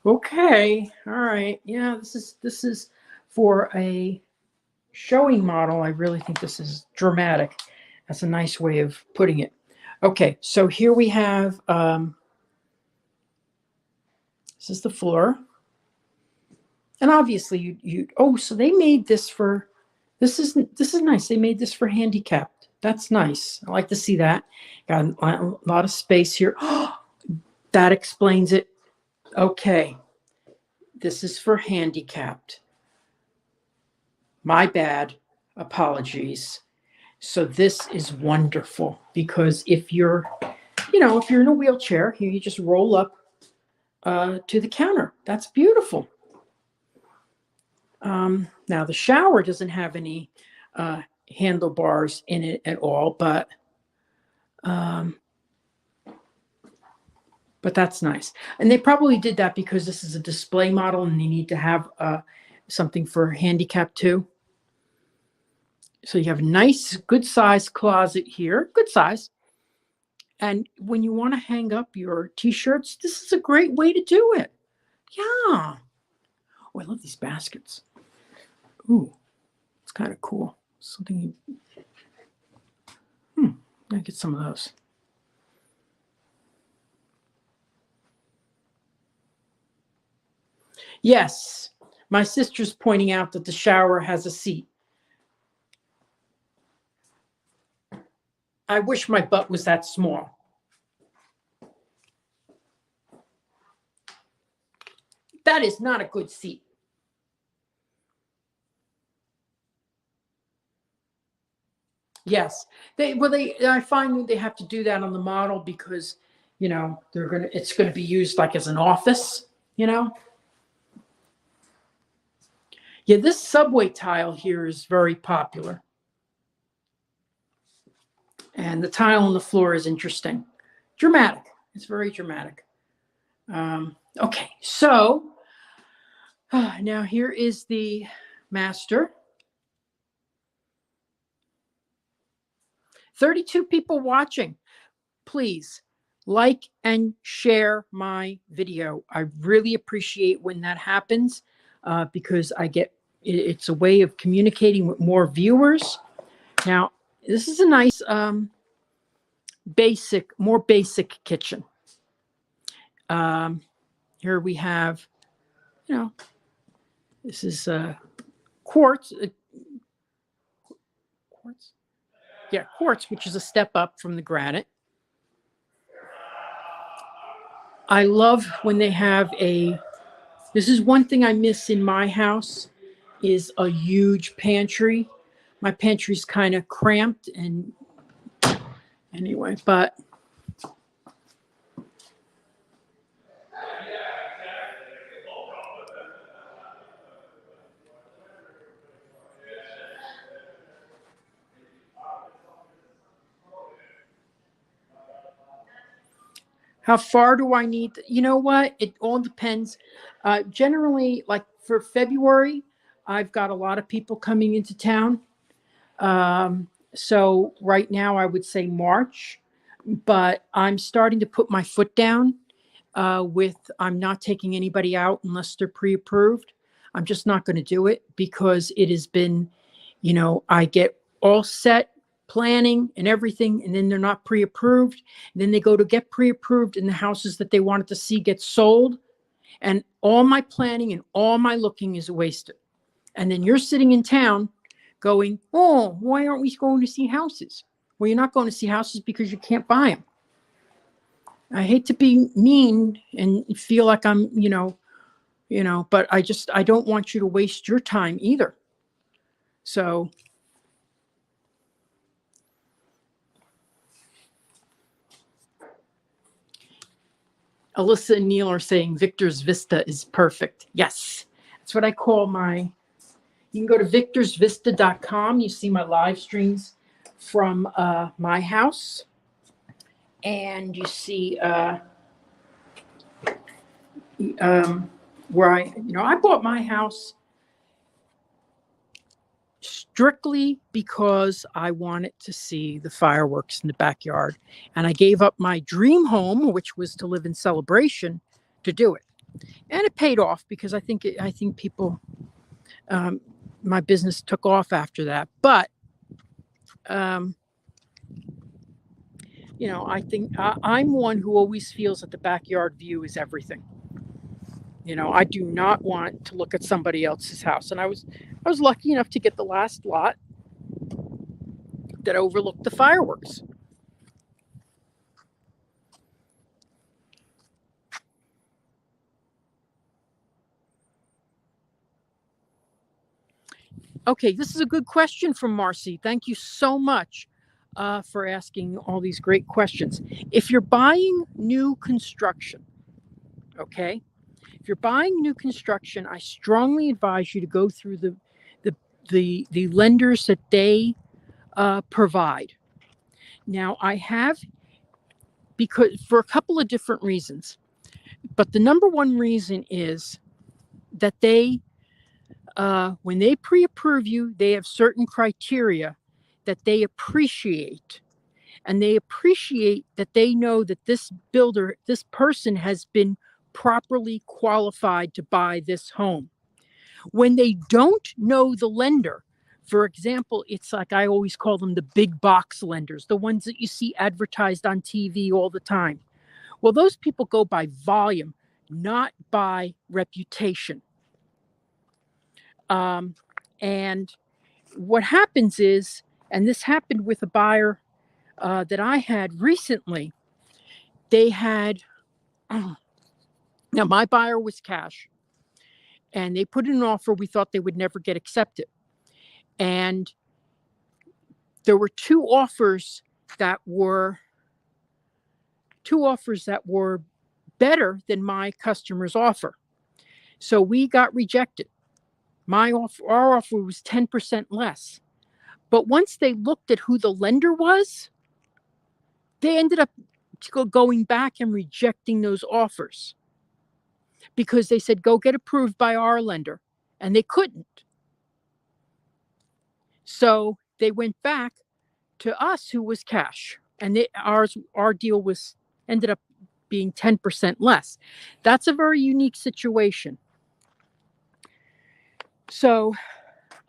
Okay, all right, yeah, this is for a showing model. I really think this is dramatic. That's a nice way of putting it. Okay, so here we have this is the floor, and obviously so they made this for this is nice. They made this for handicapped. That's nice. I like to see that. Got a lot of space here. That explains it. Okay, this is for handicapped. My bad. Apologies. So this is wonderful because if you're in a wheelchair, here you just roll up to the counter. That's beautiful. Now the shower doesn't have any handlebars in it at all, but that's nice. And they probably did that because this is a display model and they need to have something for handicap too. So you have a nice, good size closet here, good size. And when you want to hang up your t-shirts, this is a great way to do it. Yeah. Oh, I love these baskets. Ooh, it's kind of cool. Something I get some of those. Yes, my sister's pointing out that the shower has a seat. I wish my butt was that small. That is not a good seat. Yes, I find that they have to do that on the model because, it's gonna be used like as an office, Yeah, this subway tile here is very popular. And the tile on the floor is interesting. Dramatic. It's very dramatic. Okay, so now here is the master. 32 people watching. Please like and share my video. I really appreciate when that happens because it's a way of communicating with more viewers. Now, this is a nice more basic kitchen. Here we have, this is quartz. Quartz? Yeah, quartz, which is a step up from the granite. I love when they have this is one thing I miss in my house is a huge pantry. My pantry's kind of cramped and anyway, but How far do I need? You know what? It all depends. Generally, like for February, I've got a lot of people coming into town. So right now, I would say March, but I'm starting to put my foot down with I'm not taking anybody out unless they're pre-approved. I'm just not going to do it because it has been, I get all set planning and everything, and then they're not pre-approved. And then they go to get pre-approved, and the houses that they wanted to see get sold, and all my planning and all my looking is wasted. And then you're sitting in town going, oh, why aren't we going to see houses? Well, you're not going to see houses because you can't buy them. I hate to be mean and feel like I'm, but I don't want you to waste your time either. So, Alyssa and Neil are saying Victor's Vista is perfect. Yes, that's what I call you can go to victorsvista.com. You see my live streams from my house. And you see where I bought my house strictly because I wanted to see the fireworks in the backyard. And I gave up my dream home, which was to live in Celebration, to do it. And it paid off because I think people, my business took off after that. But, I think I'm one who always feels that the backyard view is everything. I do not want to look at somebody else's house. And I was lucky enough to get the last lot that overlooked the fireworks. Okay, this is a good question from Marcy. Thank you so much for asking all these great questions. If you're buying new construction, okay, if you're buying new construction, I strongly advise you to go through the lenders that they provide. Now, I have, because for a couple of different reasons, but the number one reason is that when they pre-approve you, they have certain criteria that they appreciate. And they appreciate that they know that this person has been properly qualified to buy this home. When they don't know the lender, for example, it's like I always call them the big box lenders, the ones that you see advertised on TV all the time. Well, those people go by volume, not by reputation. And what happens is, and this happened with a buyer that I had recently, they had, now my buyer was cash, and they put in an offer we thought they would never get accepted. And there were two offers that were better than my customer's offer. So we got rejected. Our offer was 10% less. But once they looked at who the lender was, they ended up going back and rejecting those offers because they said, go get approved by our lender. And they couldn't. So they went back to us, who was cash. And our deal ended up being 10% less. That's a very unique situation. So,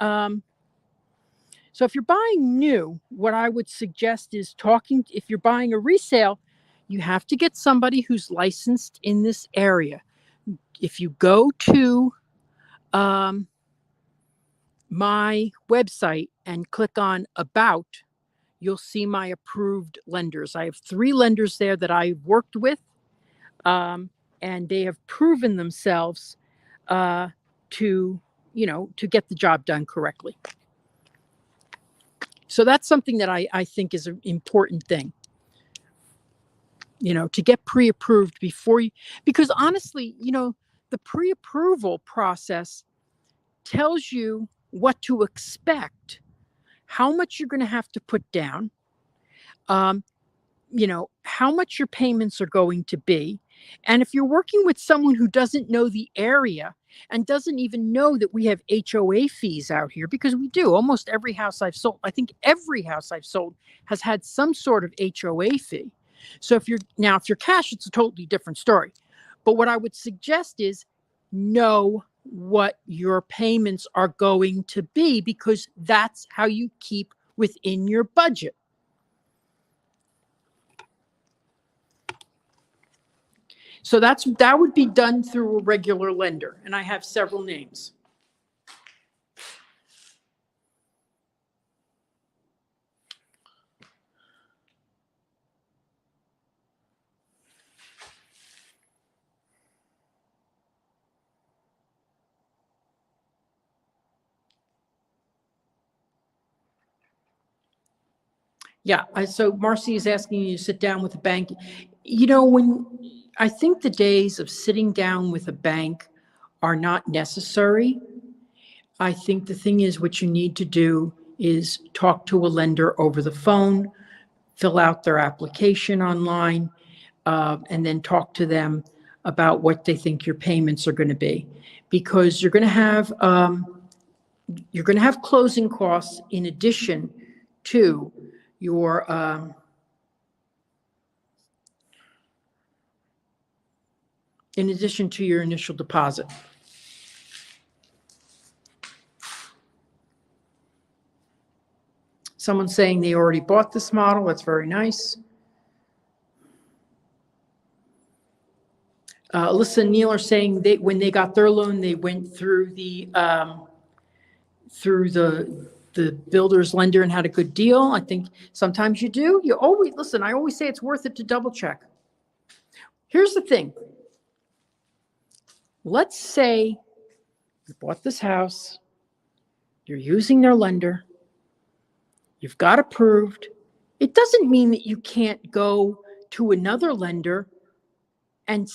so if you're buying new, what I would suggest is if you're buying a resale, you have to get somebody who's licensed in this area. If you go to my website and click on About, you'll see my approved lenders. I have 3 lenders there that I've worked with, and they have proven themselves to get the job done correctly. So that's something that I think is an important thing, to get pre-approved because honestly, the pre-approval process tells you what to expect, how much you're going to have to put down. how much your payments are going to be. And if you're working with someone who doesn't know the area and doesn't even know that we have HOA fees out here, because we do, almost every house I've sold, I think every house I've sold has had some sort of HOA fee. So if you're cash, it's a totally different story. But what I would suggest is know what your payments are going to be, because that's how you keep within your budget. So that would be done through a regular lender, and I have several names. Yeah, so Marcy is asking you to sit down with a bank. When I think the days of sitting down with a bank are not necessary. I think the thing is, what you need to do is talk to a lender over the phone, fill out their application online, and then talk to them about what they think your payments are going to be, because you're going to have closing costs in addition to your initial deposit. Someone's saying they already bought this model. That's very nice. Alyssa and Neil are saying when they got their loan, they went through the builder's lender and had a good deal. I think sometimes you do. You always listen. I always say it's worth it to double check. Here's the thing. Let's say you bought this house, you're using their lender, you've got approved. It doesn't mean that you can't go to another lender and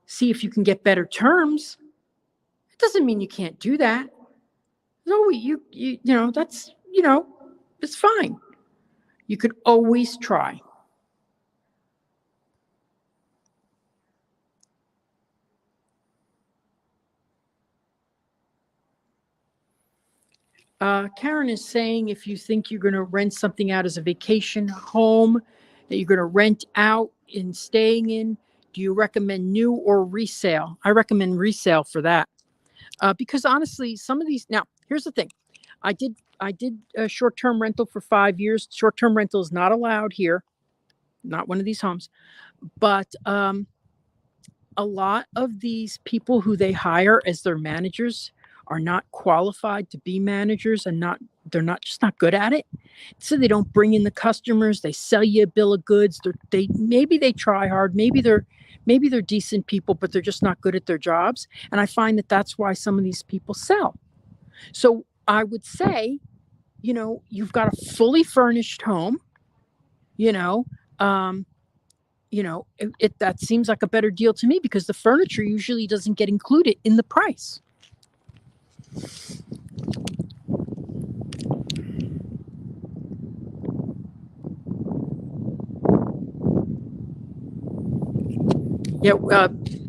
see if you can get better terms. It doesn't mean you can't do that. No, that's, it's fine. You could always try. Karen is saying, if you think you're going to rent something out as a vacation home that you're going to rent out in staying in, do you recommend new or resale? I recommend resale for that. Because honestly, some of these, now, here's the thing. I did a short-term rental for 5 years. Short-term rental is not allowed here, not one of these homes. But a lot of these people who they hire as their managers are not qualified to be managers, and they're not good at it. So they don't bring in the customers. They sell you a bill of goods. Maybe they try hard. Maybe they're decent people, but they're just not good at their jobs. And I find that that's why some of these people sell. So I would say, you've got a fully furnished home, that seems like a better deal to me, because the furniture usually doesn't get included in the price. Yeah,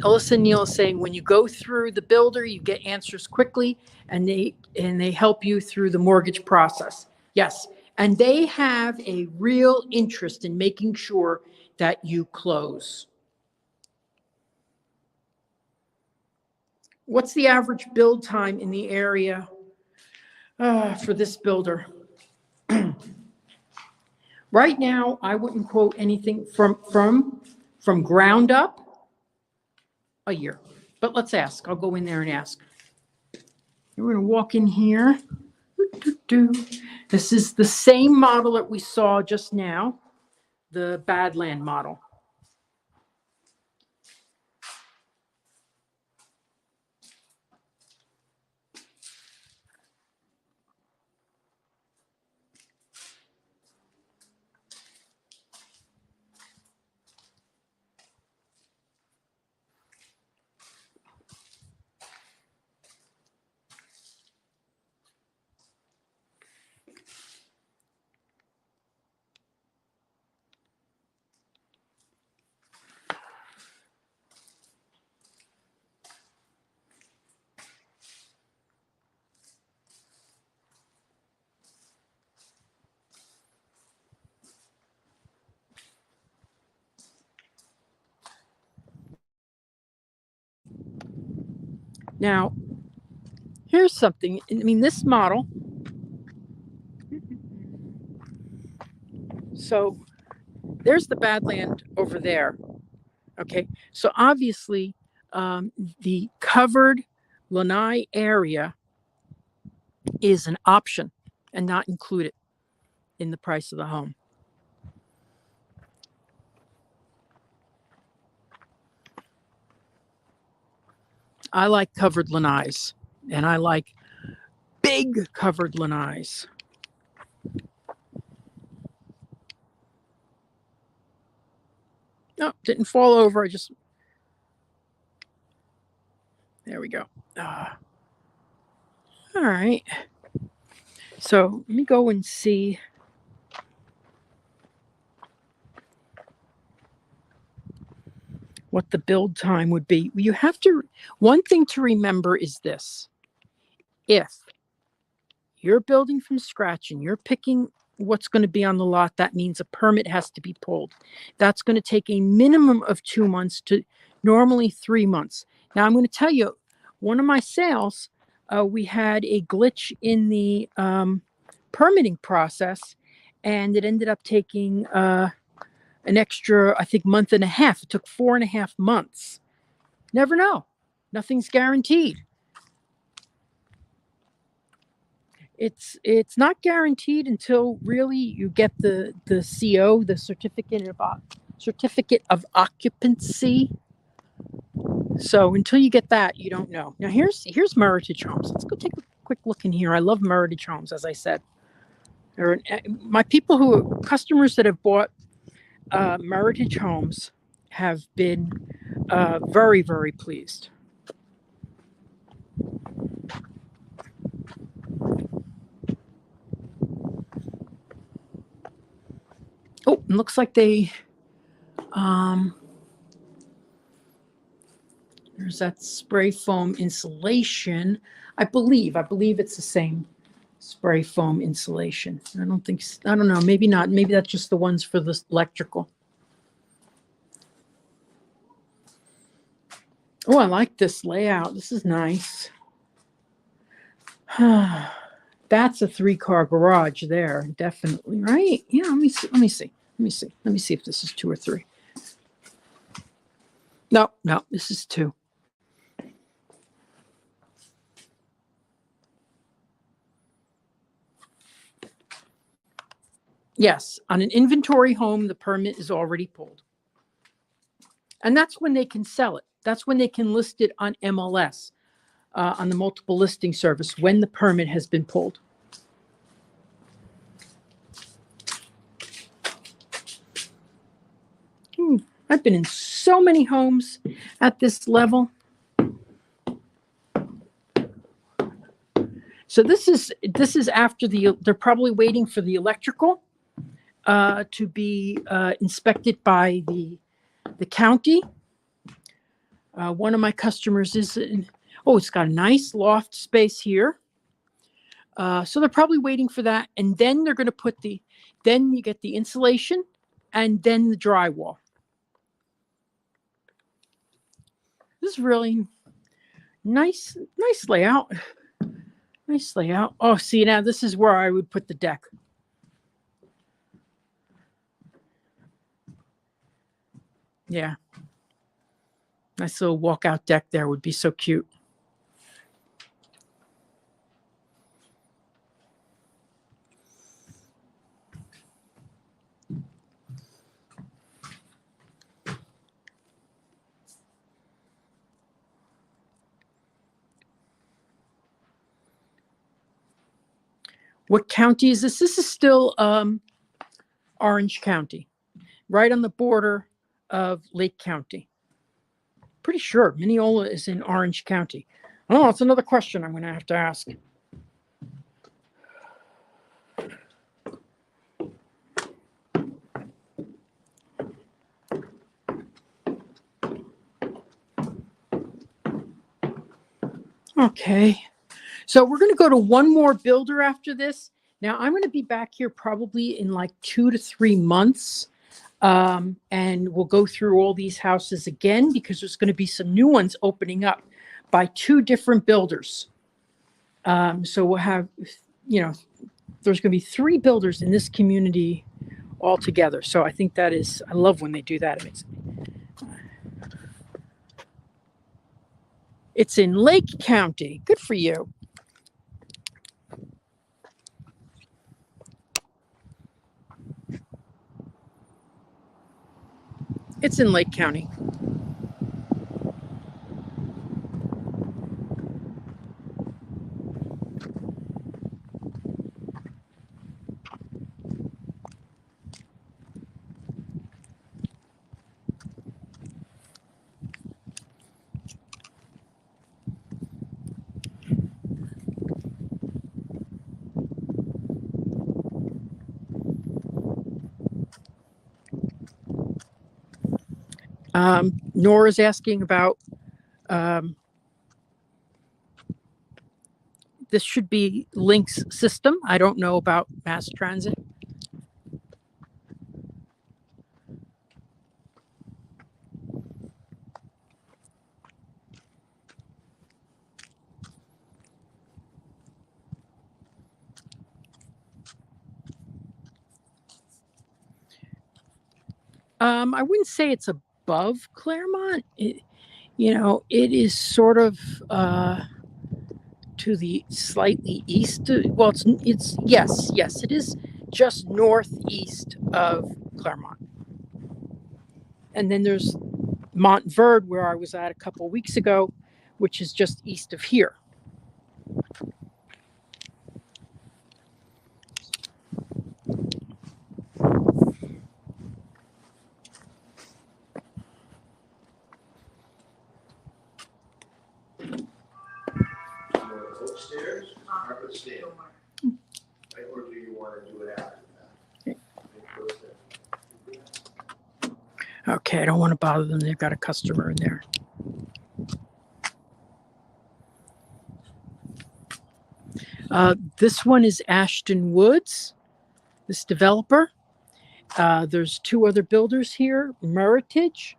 Alyssa Neal is saying, when you go through the builder, you get answers quickly, and they help you through the mortgage process. Yes, and they have a real interest in making sure that you close. What's the average build time in the area for this builder? Right now, I wouldn't quote anything from ground up a year. But let's ask. I'll go in there and ask. We're going to walk in here. This is the same model that we saw just now, the Badland model. Now, here's something. I mean, this model. So there's the Badland over there. Okay. So obviously, the covered lanai area is an option and not included in the price of the home. I like covered lanais, and I like big covered lanais. No, didn't fall over. I just, there we go. All right. So let me go and see. What the build time would be. You have to, one thing to remember is this. If you're building from scratch and you're picking what's going to be on the lot, that means a permit has to be pulled. That's going to take a minimum of 2 months to normally 3 months. Now, I'm going to tell you, one of my sales, we had a glitch in the permitting process, and it ended up taking an extra, I think, month and a half. It took 4.5 months. Never know. Nothing's guaranteed. It's not guaranteed until really you get the CO, the certificate of occupancy. So until you get that, you don't know. Now here's Meritage Homes. Let's go take a quick look in here. I love Meritage Homes, as I said. My people customers that have bought Meritage Homes have been very, very pleased. Oh, it looks like they, there's that spray foam insulation. I believe it's the same spray foam insulation. I don't know, maybe not. Maybe that's just the ones for the electrical. Oh, I like this layout. This is nice. That's a 3-car garage there, definitely, right? Yeah, let me see if this is 2 or 3. No, this is 2. Yes, on an inventory home, the permit is already pulled. And that's when they can sell it. That's when they can list it on MLS, on the multiple listing service, when the permit has been pulled. I've been in so many homes at this level. So this is after they're probably waiting for the electrical to be inspected by the county. One of my customers is it's got a nice loft space here. So they're probably waiting for that, and then they're going to put then you get the insulation and then the drywall. This is really nice layout. Nice layout. Oh, see, now this is where I would put the deck. Yeah. Nice little walkout deck there would be so cute. What county is this? This is still Orange County, right on the border of Lake County. Pretty sure Minneola is in Orange County. Oh, that's another question I'm going to have to ask. Okay. So we're going to go to one more builder after this. Now I'm going to be back here probably in like 2 to 3 months. And we'll go through all these houses again because there's going to be some new ones opening up. by two different builders. So we'll have, there's going to be three builders in this community altogether. So I think I love when they do that. It's in Lake County. Good for you. It's in Lake County. Nora's asking about this should be Link's system. I don't know about mass transit. I wouldn't say it's above Claremont. It is sort of to the slightly east. Well, it's yes, it is just northeast of Claremont. And then there's Montverde, where I was at a couple of weeks ago, which is just east of here. Upstairs, carpet stand. Or do you want to do it after that? Okay, I don't want to bother them. They've got a customer in there. This one is Ashton Woods, this developer. There's two other builders here, Meritage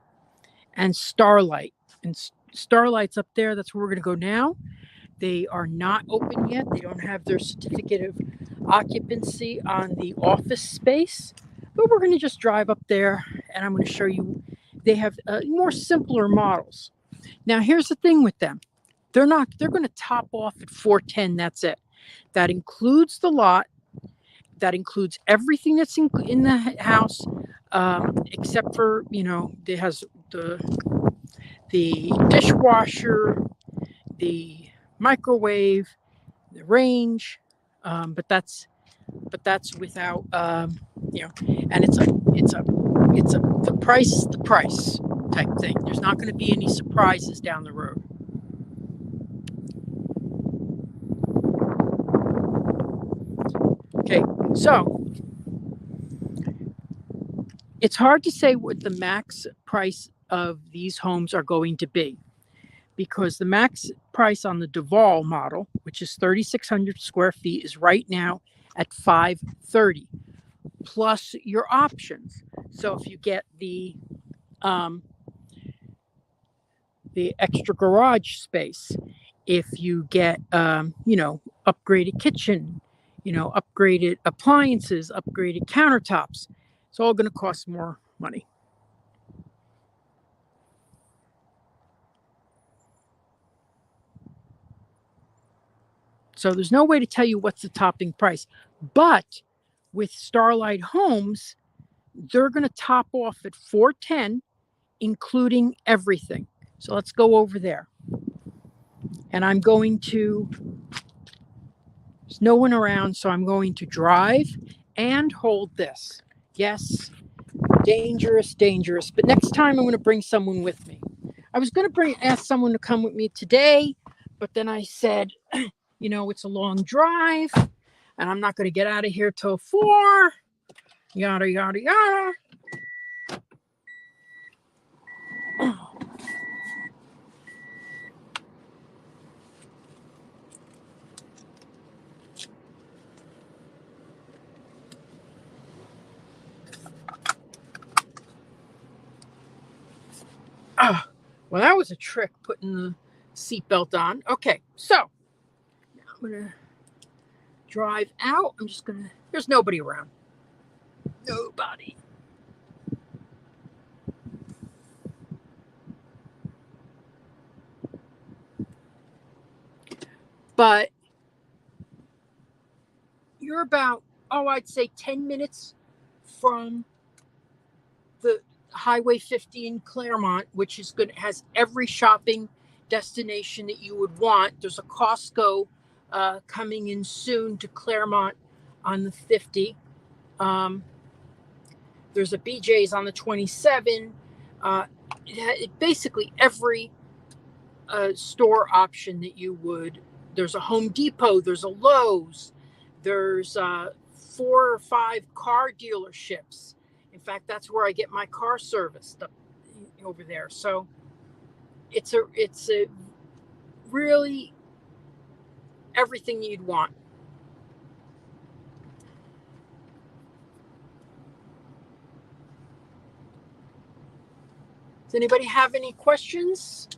and Starlight. And Starlight's up there. That's where we're going to go now. They are not open yet. They don't have their certificate of occupancy on the office space. But we're going to just drive up there, and I'm going to show you. They have more simpler models. Now, here's the thing with them. They're going to top off at $410. That's it. That includes the lot. That includes everything that's in the house, except for, it has the dishwasher, the microwave, the range, but that's without, and it's the price is the price type thing. There's not going to be any surprises down the road. Okay, so it's hard to say what the max price of these homes are going to be, because the max price on the Duval model, which is 3,600 square feet, is right now at $530, plus your options. So if you get the extra garage space, if you get upgraded kitchen, upgraded appliances, upgraded countertops, it's all going to cost more money. So there's no way to tell you what's the topping price. But with Starlight Homes, they're going to top off at $410, including everything. So let's go over there. And there's no one around, so I'm going to drive and hold this. Yes, dangerous. But next time I'm going to bring someone with me. I was going to ask someone to come with me today, but then I said, it's a long drive, and I'm not going to get out of here till 4. Yada, yada, yada. Well, that was a trick, putting the seatbelt on. Okay, so now I'm gonna drive out. There's nobody around. Nobody. But you're about, I'd say 10 minutes from the Highway 50 in Claremont, which has every shopping destination that you would want. There's a Costco coming in soon to Claremont on the 50. There's a BJ's on the 27. Basically every store option that you would. There's a Home Depot, there's a Lowe's, there's 4 or 5 car dealerships. In fact, that's where I get my car serviced over there. So it's a really everything you'd want. Does anybody have any questions?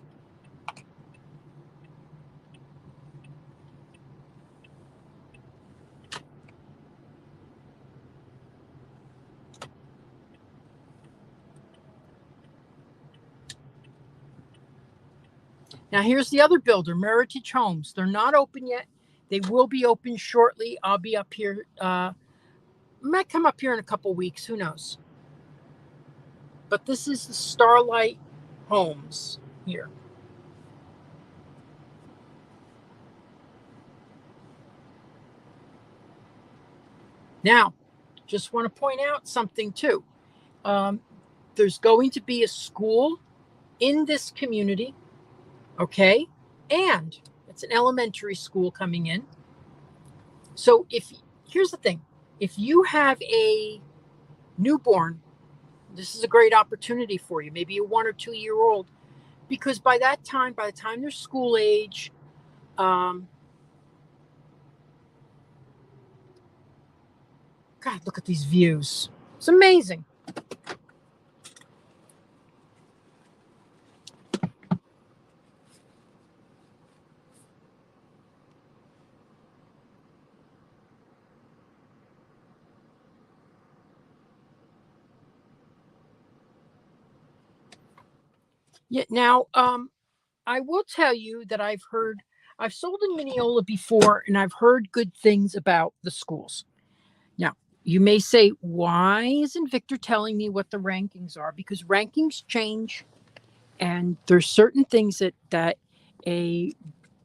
Now, here's the other builder, Meritage Homes. They're not open yet. They will be open shortly. I'll be up here. Might come up here in a couple weeks. Who knows? But this is the Starlight Homes here. Now, just want to point out something too. There's going to be a school in this community. Okay. And it's an elementary school coming in. So here's the thing, if you have a newborn, this is a great opportunity for you, maybe a 1 or 2 year old, because by the time they're school age, God, look at these views. It's amazing. Yeah. Now, I will tell you that I've sold in Minneola before, and I've heard good things about the schools. Now, you may say, why isn't Victor telling me what the rankings are? Because rankings change, and there's certain things that a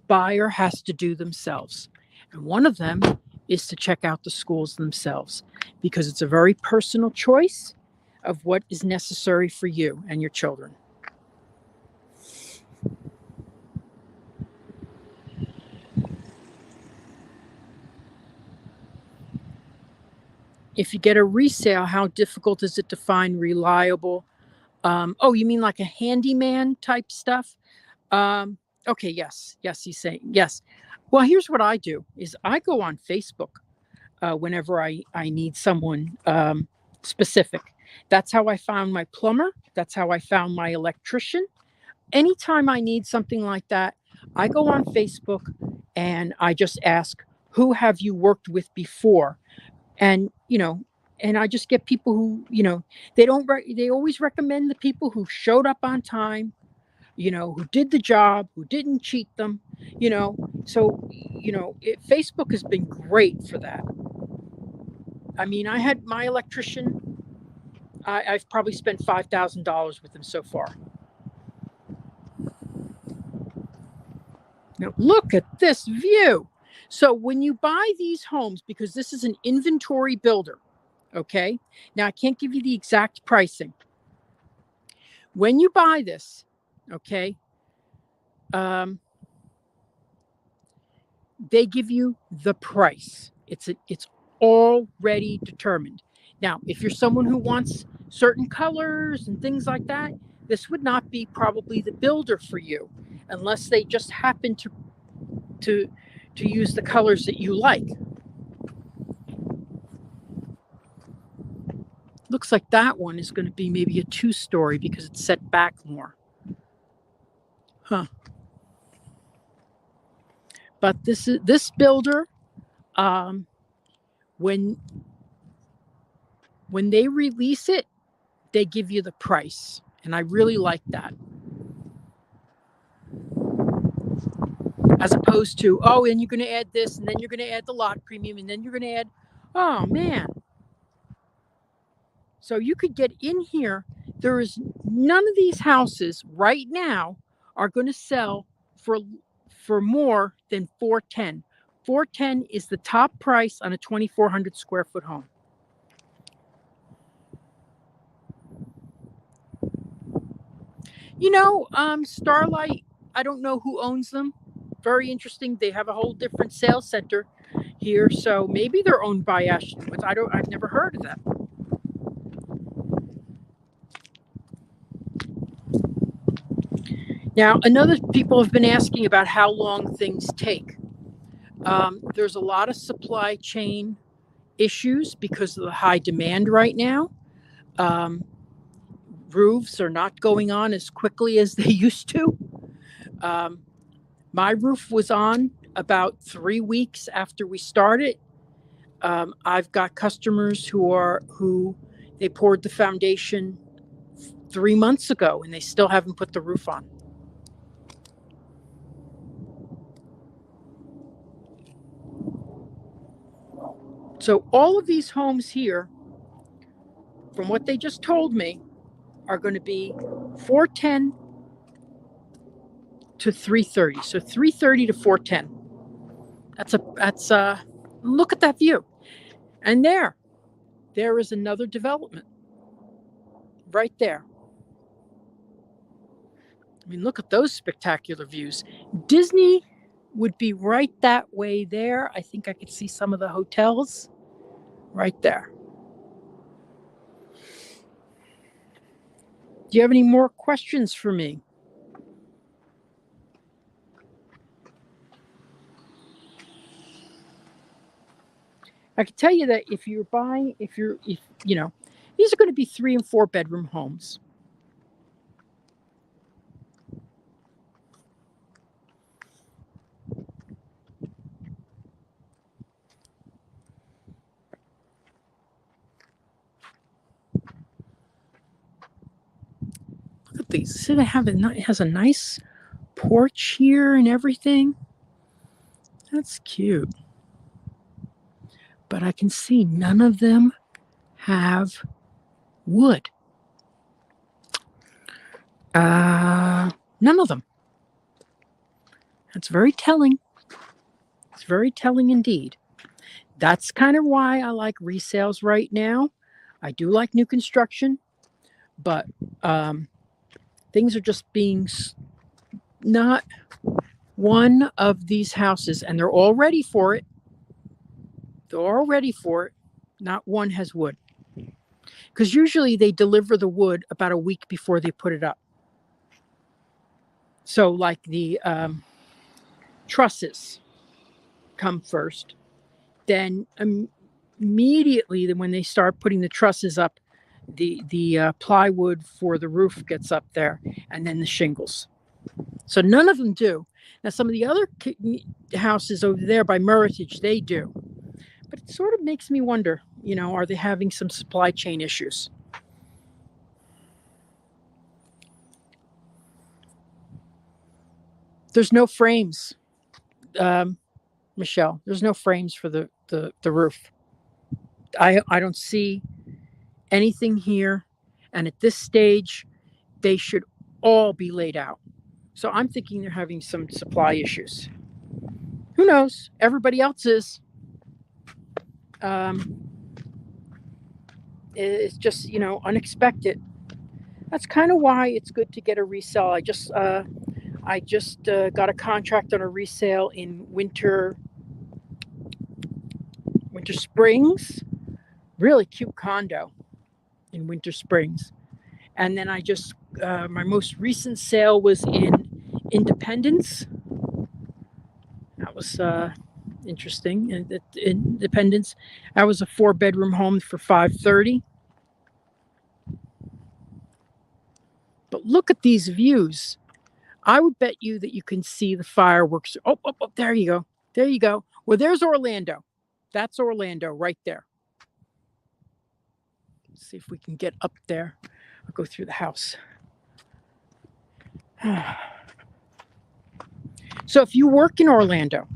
buyer has to do themselves. And one of them is to check out the schools themselves, because it's a very personal choice of what is necessary for you and your children. If you get a resale, how difficult is it to find reliable? You mean like a handyman type stuff? Okay, yes, he's saying yes. Well, here's what I do is I go on Facebook whenever I need someone specific. That's how I found my plumber. That's how I found my electrician. Anytime I need something like that, I go on Facebook and I just ask, who have you worked with before? And and I just get people who they always recommend the people who showed up on time, who did the job, who didn't cheat them, so Facebook has been great for that. I mean, I had my electrician, I've probably spent $5,000 with him so far. Now look at this view. So when you buy these homes, because this is an inventory builder, okay? Now I can't give you the exact pricing. When you buy this, okay, they give you the price. It's already determined. Now, if you're someone who wants certain colors and things like that, this would not be probably the builder for you, unless they just happen to use the colors that you like. Looks like that one is going to be maybe a 2-story because it's set back more. Huh. But this builder, when they release it, they give you the price, and I really like that. As opposed to, oh, and you're going to add this, and then you're going to add the lot premium, and then you're going to add, oh man. So you could get in here. There is none of these houses right now are going to sell for more than $410. $410 is the top price on a 2,400 square foot home. You know, Starlight, I don't know who owns them. Very interesting. They have a whole different sales center here, so maybe they're owned by Ashton Woods. I've never heard of that. Now, another people have been asking about how long things take. There's a lot of supply chain issues because of the high demand right now. Roofs are not going on as quickly as they used to. My roof was on about 3 weeks after we started. I've got customers who they poured the foundation 3 months ago and they still haven't put the roof on. So all of these homes here, from what they just told me, are going to be $410 to $330. So $330 to $410. That's look at that view. And there is another development right there. I mean, look at those spectacular views. Disney would be right that way there. I think I could see some of the hotels right there. Do you have any more questions for me? I can tell you that if you know, these are going to be 3 and 4 bedroom homes. Look at these. See, it has a nice porch here and everything. That's cute. But I can see none of them have wood. None of them. That's very telling. It's very telling indeed. That's kind of why I like resales right now. I do like new construction, but things are just being not one of these houses, and they're all ready for it. They're all ready for it. Not one has wood. Because usually they deliver the wood about a week before they put it up. So like the trusses come first. Then immediately when they start putting the trusses up, the plywood for the roof gets up there, and then the shingles. So none of them do. Now some of the other houses over there by Meritage, they do. But it sort of makes me wonder, you know, are they having some supply chain issues? There's no frames, Michelle. There's no frames for the roof. I don't see anything here. And at this stage, they should all be laid out. So I'm thinking they're having some supply issues. Who knows? Everybody else is. It's just, you know, unexpected. That's kind of why it's good to get a resale. I just got a contract on a resale in Winter Springs. Really cute condo in Winter Springs. And then I just my most recent sale was in Independence. That was interesting. And Independence, that was a 4-bedroom home for $530. But look at these views. I would bet you that you can see the fireworks. Oh, there you go. There you go. Well, there's Orlando. That's Orlando right there. Let's see if we can get up there. I'll go through the house. So if you work in Orlando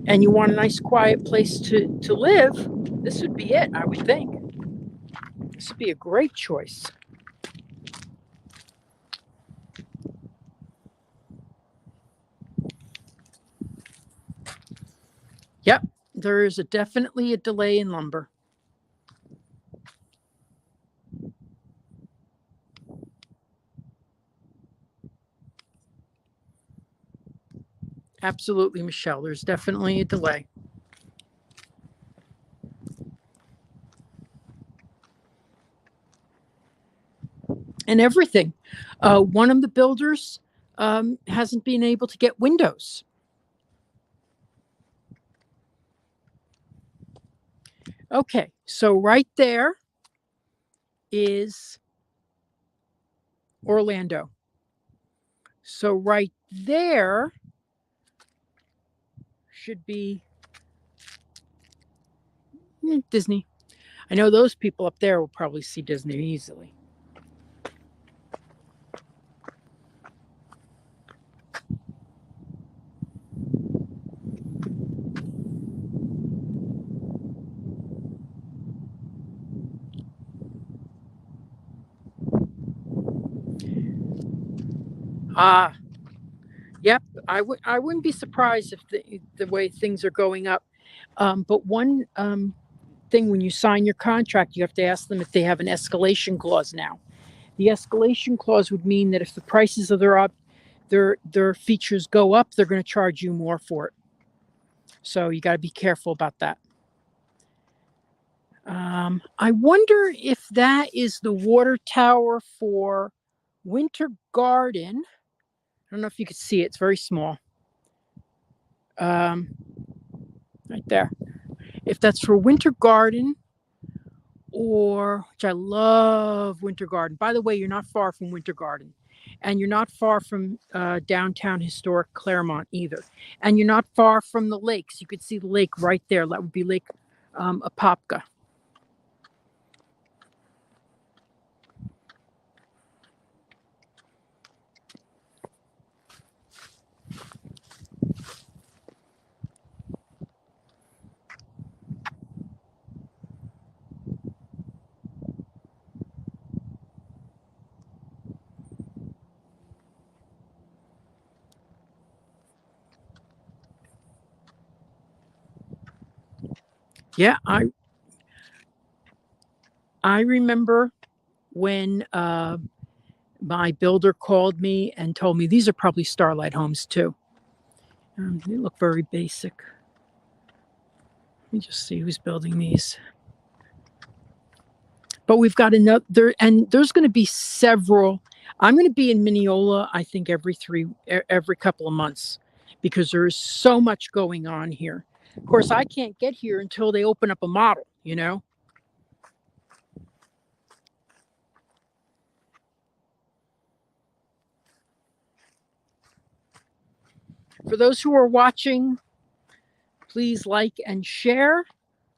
and you want a nice quiet place to live, this would be it, I would think. This would be a great choice. Yep, there is definitely a delay in lumber. Absolutely, Michelle. There's definitely a delay. And everything. One of the builders hasn't been able to get windows. Okay, so right there is Orlando. So right there should be Disney. I know those people up there will probably see Disney easily. Yep. I wouldn't be surprised if the way things are going up. But one thing, when you sign your contract, you have to ask them if they have an escalation clause now. The escalation clause would mean that if the prices of their features go up, they're going to charge you more for it. So you got to be careful about that. I wonder if that is the water tower for Winter Garden. I don't know if you could see it. It's very small. Right there. If that's for Winter Garden, which I love Winter Garden. By the way, you're not far from Winter Garden. And you're not far from downtown historic Claremont either. And you're not far from the lakes. You could see the lake right there. That would be Lake Apopka. Yeah, I remember when my builder called me and told me these are probably Starlight Homes too. They look very basic. Let me just see who's building these. But we've got another, and there's going to be several. I'm going to be in Minneola, I think, every couple of months, because there's so much going on here. Of course, I can't get here until they open up a model, you know. For those who are watching, please like and share.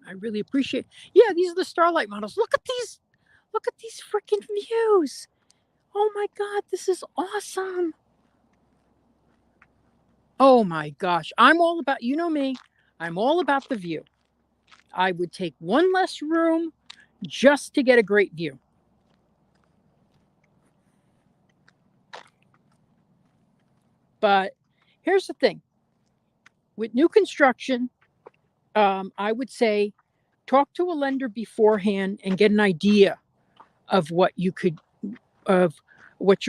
I really appreciate it. Yeah, these are the Starlight models. Look at these freaking views. Oh my God, this is awesome. Oh my gosh. I'm all about, you know me, I'm all about the view. I would take one less room just to get a great view. But here's the thing. With new construction, I would say talk to a lender beforehand and get an idea of what your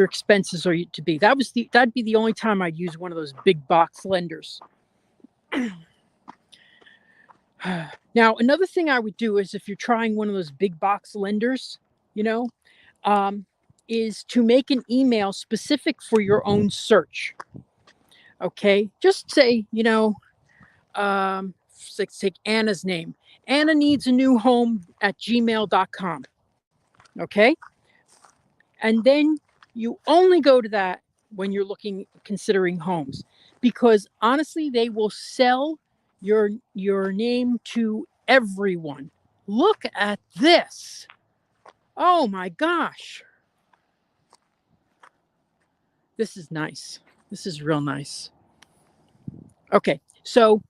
expenses are to be. That'd be the only time I'd use one of those big box lenders. Now, another thing I would do is, if you're trying one of those big box lenders, you know, is to make an email specific for your own search. Okay, just say, you know, let's take Anna's name. Anna needs a new home at gmail.com. Okay. And then you only go to that when you're considering homes. because honestly, they will sell your name to everyone. Look at this. Oh my gosh. This is nice. This is real nice. Okay, so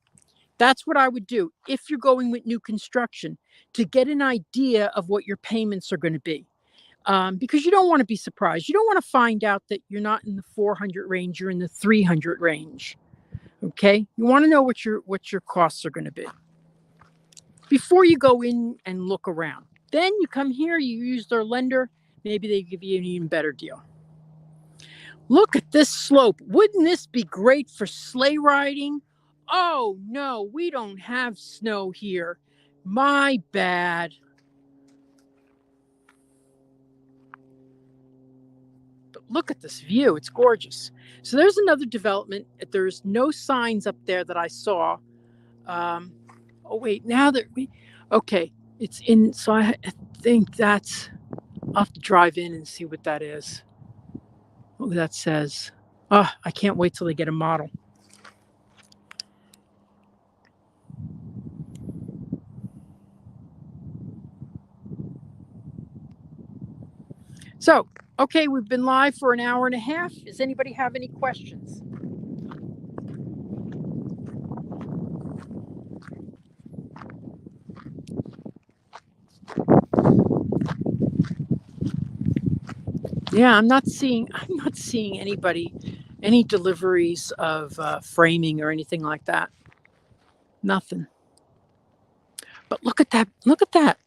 that's what I would do if you're going with new construction, to get an idea of what your payments are going to be. Because you don't want to be surprised. You don't want to find out that you're not in the 400 range, you're in the 300 range. Okay, you want to know what your costs are going to be before you go in and look around. Then you come here, you use their lender, maybe they give you an even better deal. Look at this slope. Wouldn't this be great for sleigh riding? Oh no, we don't have snow here. My bad. But look at this view. It's gorgeous. So there's another development. There's no signs up there that I saw. Oh wait, now that okay, it's in. So I think that's. I'll have to drive in and see what that is. What that says. Oh, I can't wait till they get a model. So, okay, we've been live for an hour and a half. Does anybody have any questions? Yeah, I'm not seeing any deliveries of framing or anything like that. Nothing. But look at that. Look at that.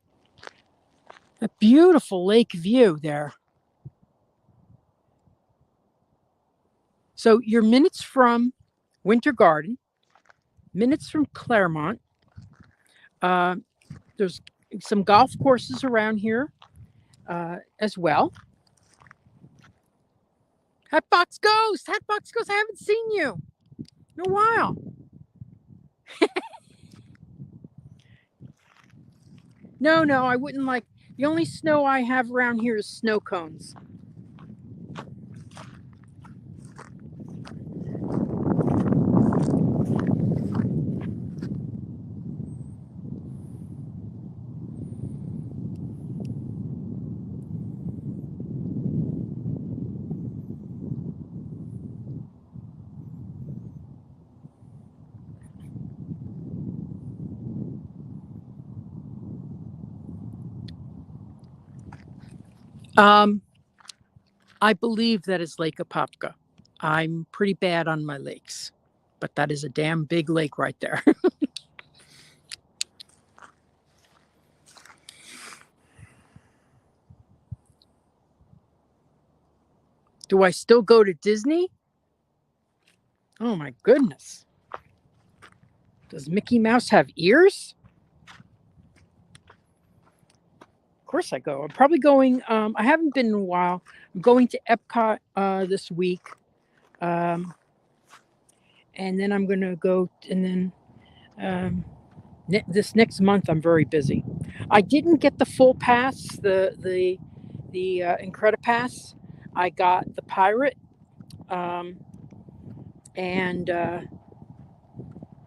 A beautiful lake view there. So you're minutes from Winter Garden, minutes from Claremont. There's some golf courses around here as well. Hatbox Ghost! Hatbox Ghost, I haven't seen you in a while. No, I wouldn't like. The only snow I have around here is snow cones. I believe that is Lake Apopka. I'm pretty bad on my lakes, but that is a damn big lake right there. Do I still go to Disney? Oh my goodness. Does Mickey Mouse have ears? Of course I go. I'm probably going, I haven't been in a while. I'm going to Epcot this week. And then I'm going to go, and then this next month I'm very busy. I didn't get the full pass, the Incredipass. I got the Pirate, and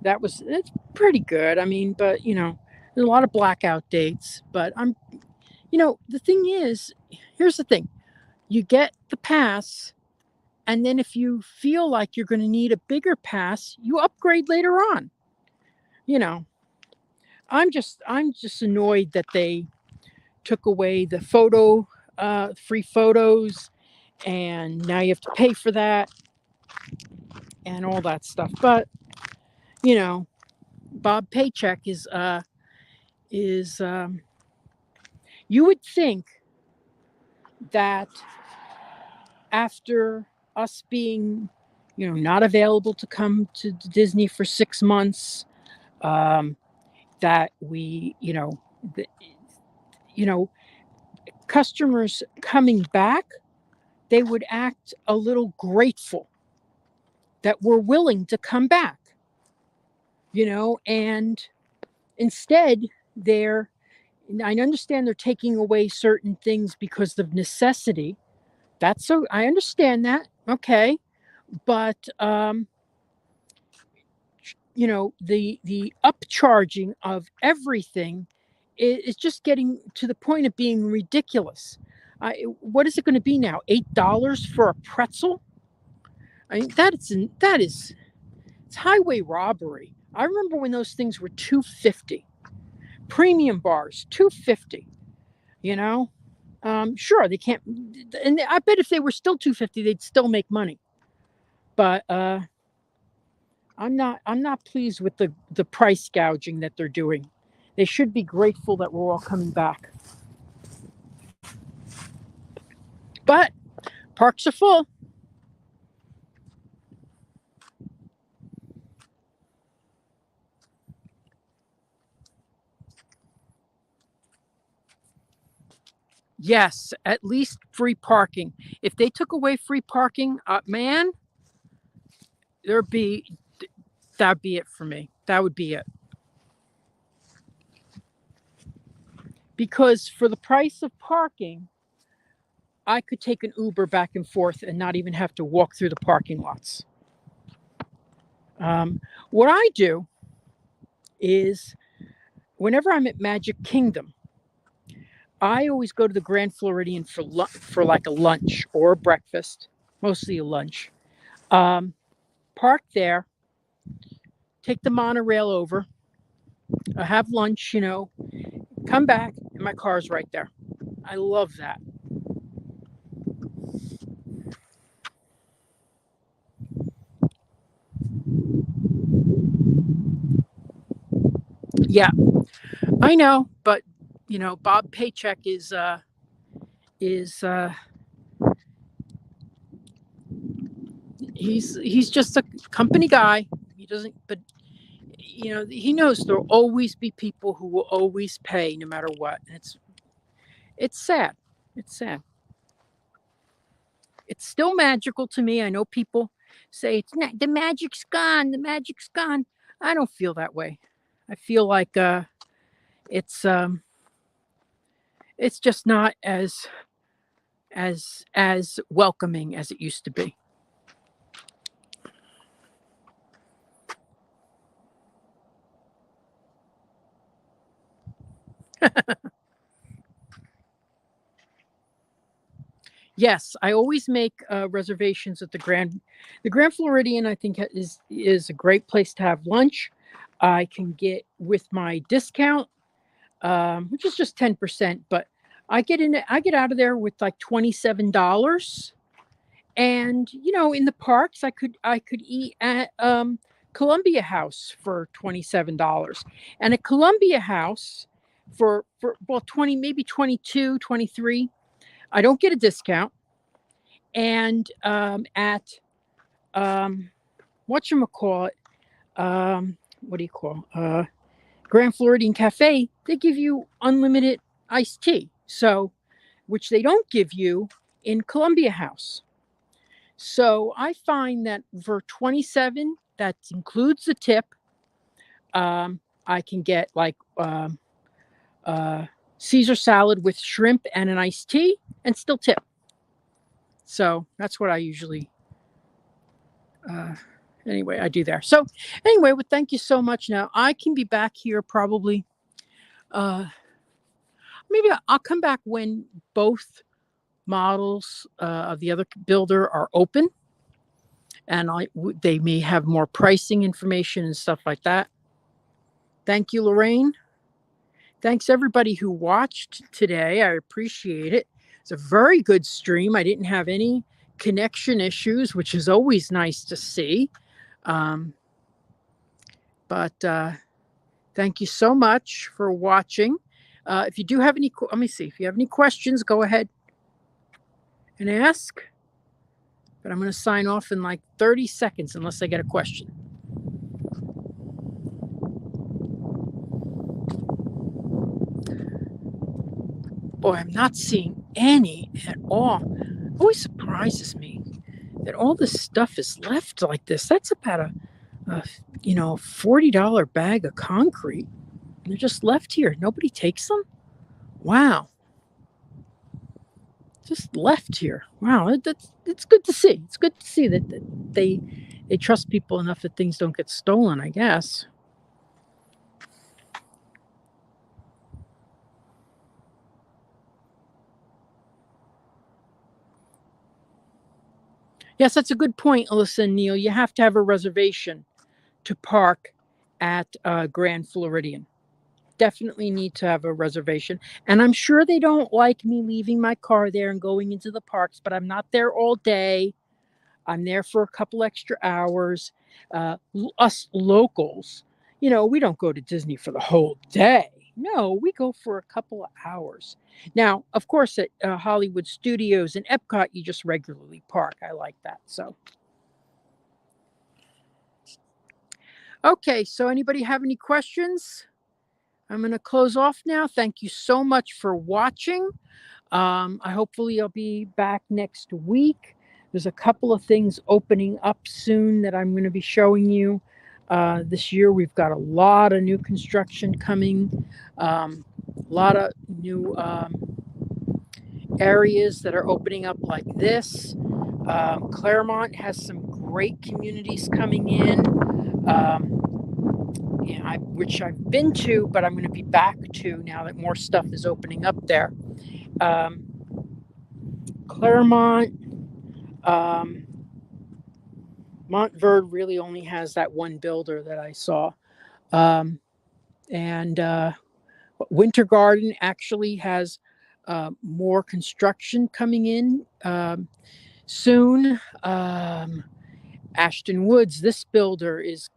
it's pretty good. I mean, but there's a lot of blackout dates. But the thing is, here's the thing: you get the pass, and then if you feel like you're going to need a bigger pass, you upgrade later on. I'm just annoyed that they took away the free photos, and now you have to pay for that and all that stuff. But Bob Paycheck is you would think that after us being not available to come to Disney for 6 months, that we customers coming back, they would act a little grateful that we're willing to come back, and instead I understand they're taking away certain things because of necessity. I understand that. Okay. But the upcharging of everything is just getting to the point of being ridiculous. What is it going to be now? $8 for a pretzel? I mean, that is it's highway robbery. I remember when those things were $2.50. Premium bars, $2.50. You know, sure they can't, and I bet if they were still $2.50, they'd still make money. But I'm not pleased with the price gouging that they're doing. They should be grateful that we're all coming back. But parks are full. Yes, at least free parking. If they took away free parking, man, there'd be that'd be it for me. That would be it. Because for the price of parking, I could take an Uber back and forth and not even have to walk through the parking lots. What I do is whenever I'm at Magic Kingdom, I always go to the Grand Floridian for like a lunch or a breakfast, mostly a lunch. Park there, take the monorail over, have lunch, come back, and my car's right there. I love that. Yeah, I know, but Bob Paycheck is he's just a company guy. He doesn't, but he knows there'll always be people who will always pay no matter what. And it's sad. It's sad. It's still magical to me. I know people say it's not, the magic's gone. The magic's gone. I don't feel that way. I feel like it's just not as welcoming as it used to be. Yes, I always make reservations at the Grand Floridian. I think is a great place to have lunch. I can get with my discount, which is just 10%, but I get out of there with like $27. And in the parks, I could eat at Columbia House for $27, and at Columbia House for well 20, maybe 22, 23. I don't get a discount. And at whatchamacallit, what do you call Grand Floridian Cafe, they give you unlimited iced tea. So, which they don't give you in Columbia House. So I find that for 27, that includes the tip. I can get like Caesar salad with shrimp and an iced tea and still tip. So that's what I usually, anyway, I do there. So anyway, well, thank you so much. Now I can be back here probably, maybe I'll come back when both models of the other builder are open, and they may have more pricing information and stuff like that. Thank you, Lorraine. Thanks everybody who watched today. I appreciate it. It's a very good stream. I didn't have any connection issues, which is always nice to see. But thank you so much for watching. If you do have any, let me see. If you have any questions, go ahead and ask. But I'm going to sign off in like 30 seconds unless I get a question. Boy, I'm not seeing any at all. It always surprises me that all this stuff is left like this. That's about a $40 bag of concrete. And they're just left here. Nobody takes them? Wow. Just left here. Wow, it's good to see. It's good to see that they they trust people enough that things don't get stolen, I guess. Yes, that's a good point, Alyssa and Neil. You have to have a reservation to park at Grand Floridian. Definitely need to have a reservation. And I'm sure they don't like me leaving my car there and going into the parks, but I'm not there all day. I'm there for a couple extra hours. Us locals, we don't go to Disney for the whole day. No, we go for a couple of hours. Now, of course, at Hollywood Studios and Epcot, you just regularly park. I like that. So, okay. So, anybody have any questions? I'm going to close off now. Thank you so much for watching. Hopefully I'll be back next week. There's a couple of things opening up soon that I'm going to be showing you. This year we've got a lot of new construction coming, a lot of new areas that are opening up like this. Claremont has some great communities coming in. Which I've been to, but I'm going to be back to now that more stuff is opening up there. Claremont, Montverde really only has that one builder that I saw. Winter Garden actually has more construction coming in soon. Ashton Woods, this builder is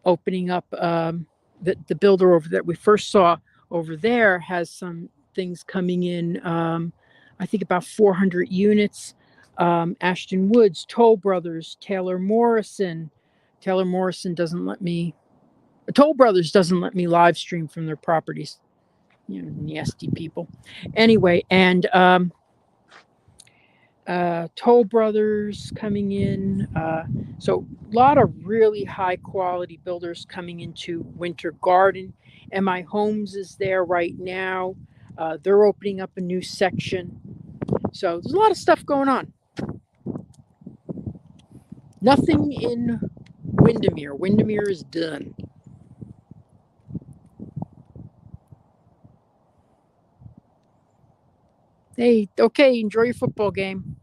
opening up. The builder over that we first saw over there has some things coming in. I think about 400 units. Ashton Woods, Toll Brothers, Taylor Morrison doesn't let me. Toll Brothers doesn't let me live stream from their properties. Nasty people. Anyway, and Toll Brothers coming in. So a lot of really high quality builders coming into Winter Garden. MI Homes is there right now. They're opening up a new section. So there's a lot of stuff going on. Nothing in Windermere. Windermere is done. Hey, okay, enjoy your football game.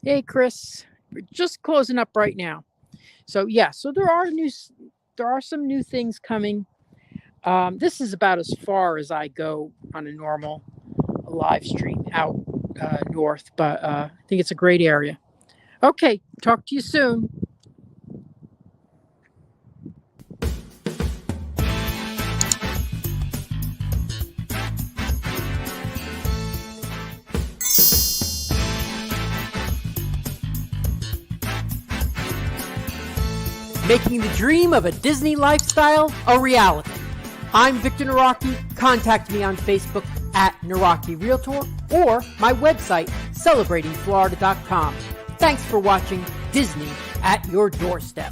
Hey, Chris, we're just closing up right now. So yeah, so there are some new things coming. This is about as far as I go on a normal live stream out north, but I think it's a great area. Okay, talk to you soon. Making the dream of a Disney lifestyle a reality. I'm Victor Naraki. Contact me on Facebook at Naraki Realtor or my website, celebratingflorida.com. Thanks for watching Disney at your doorstep.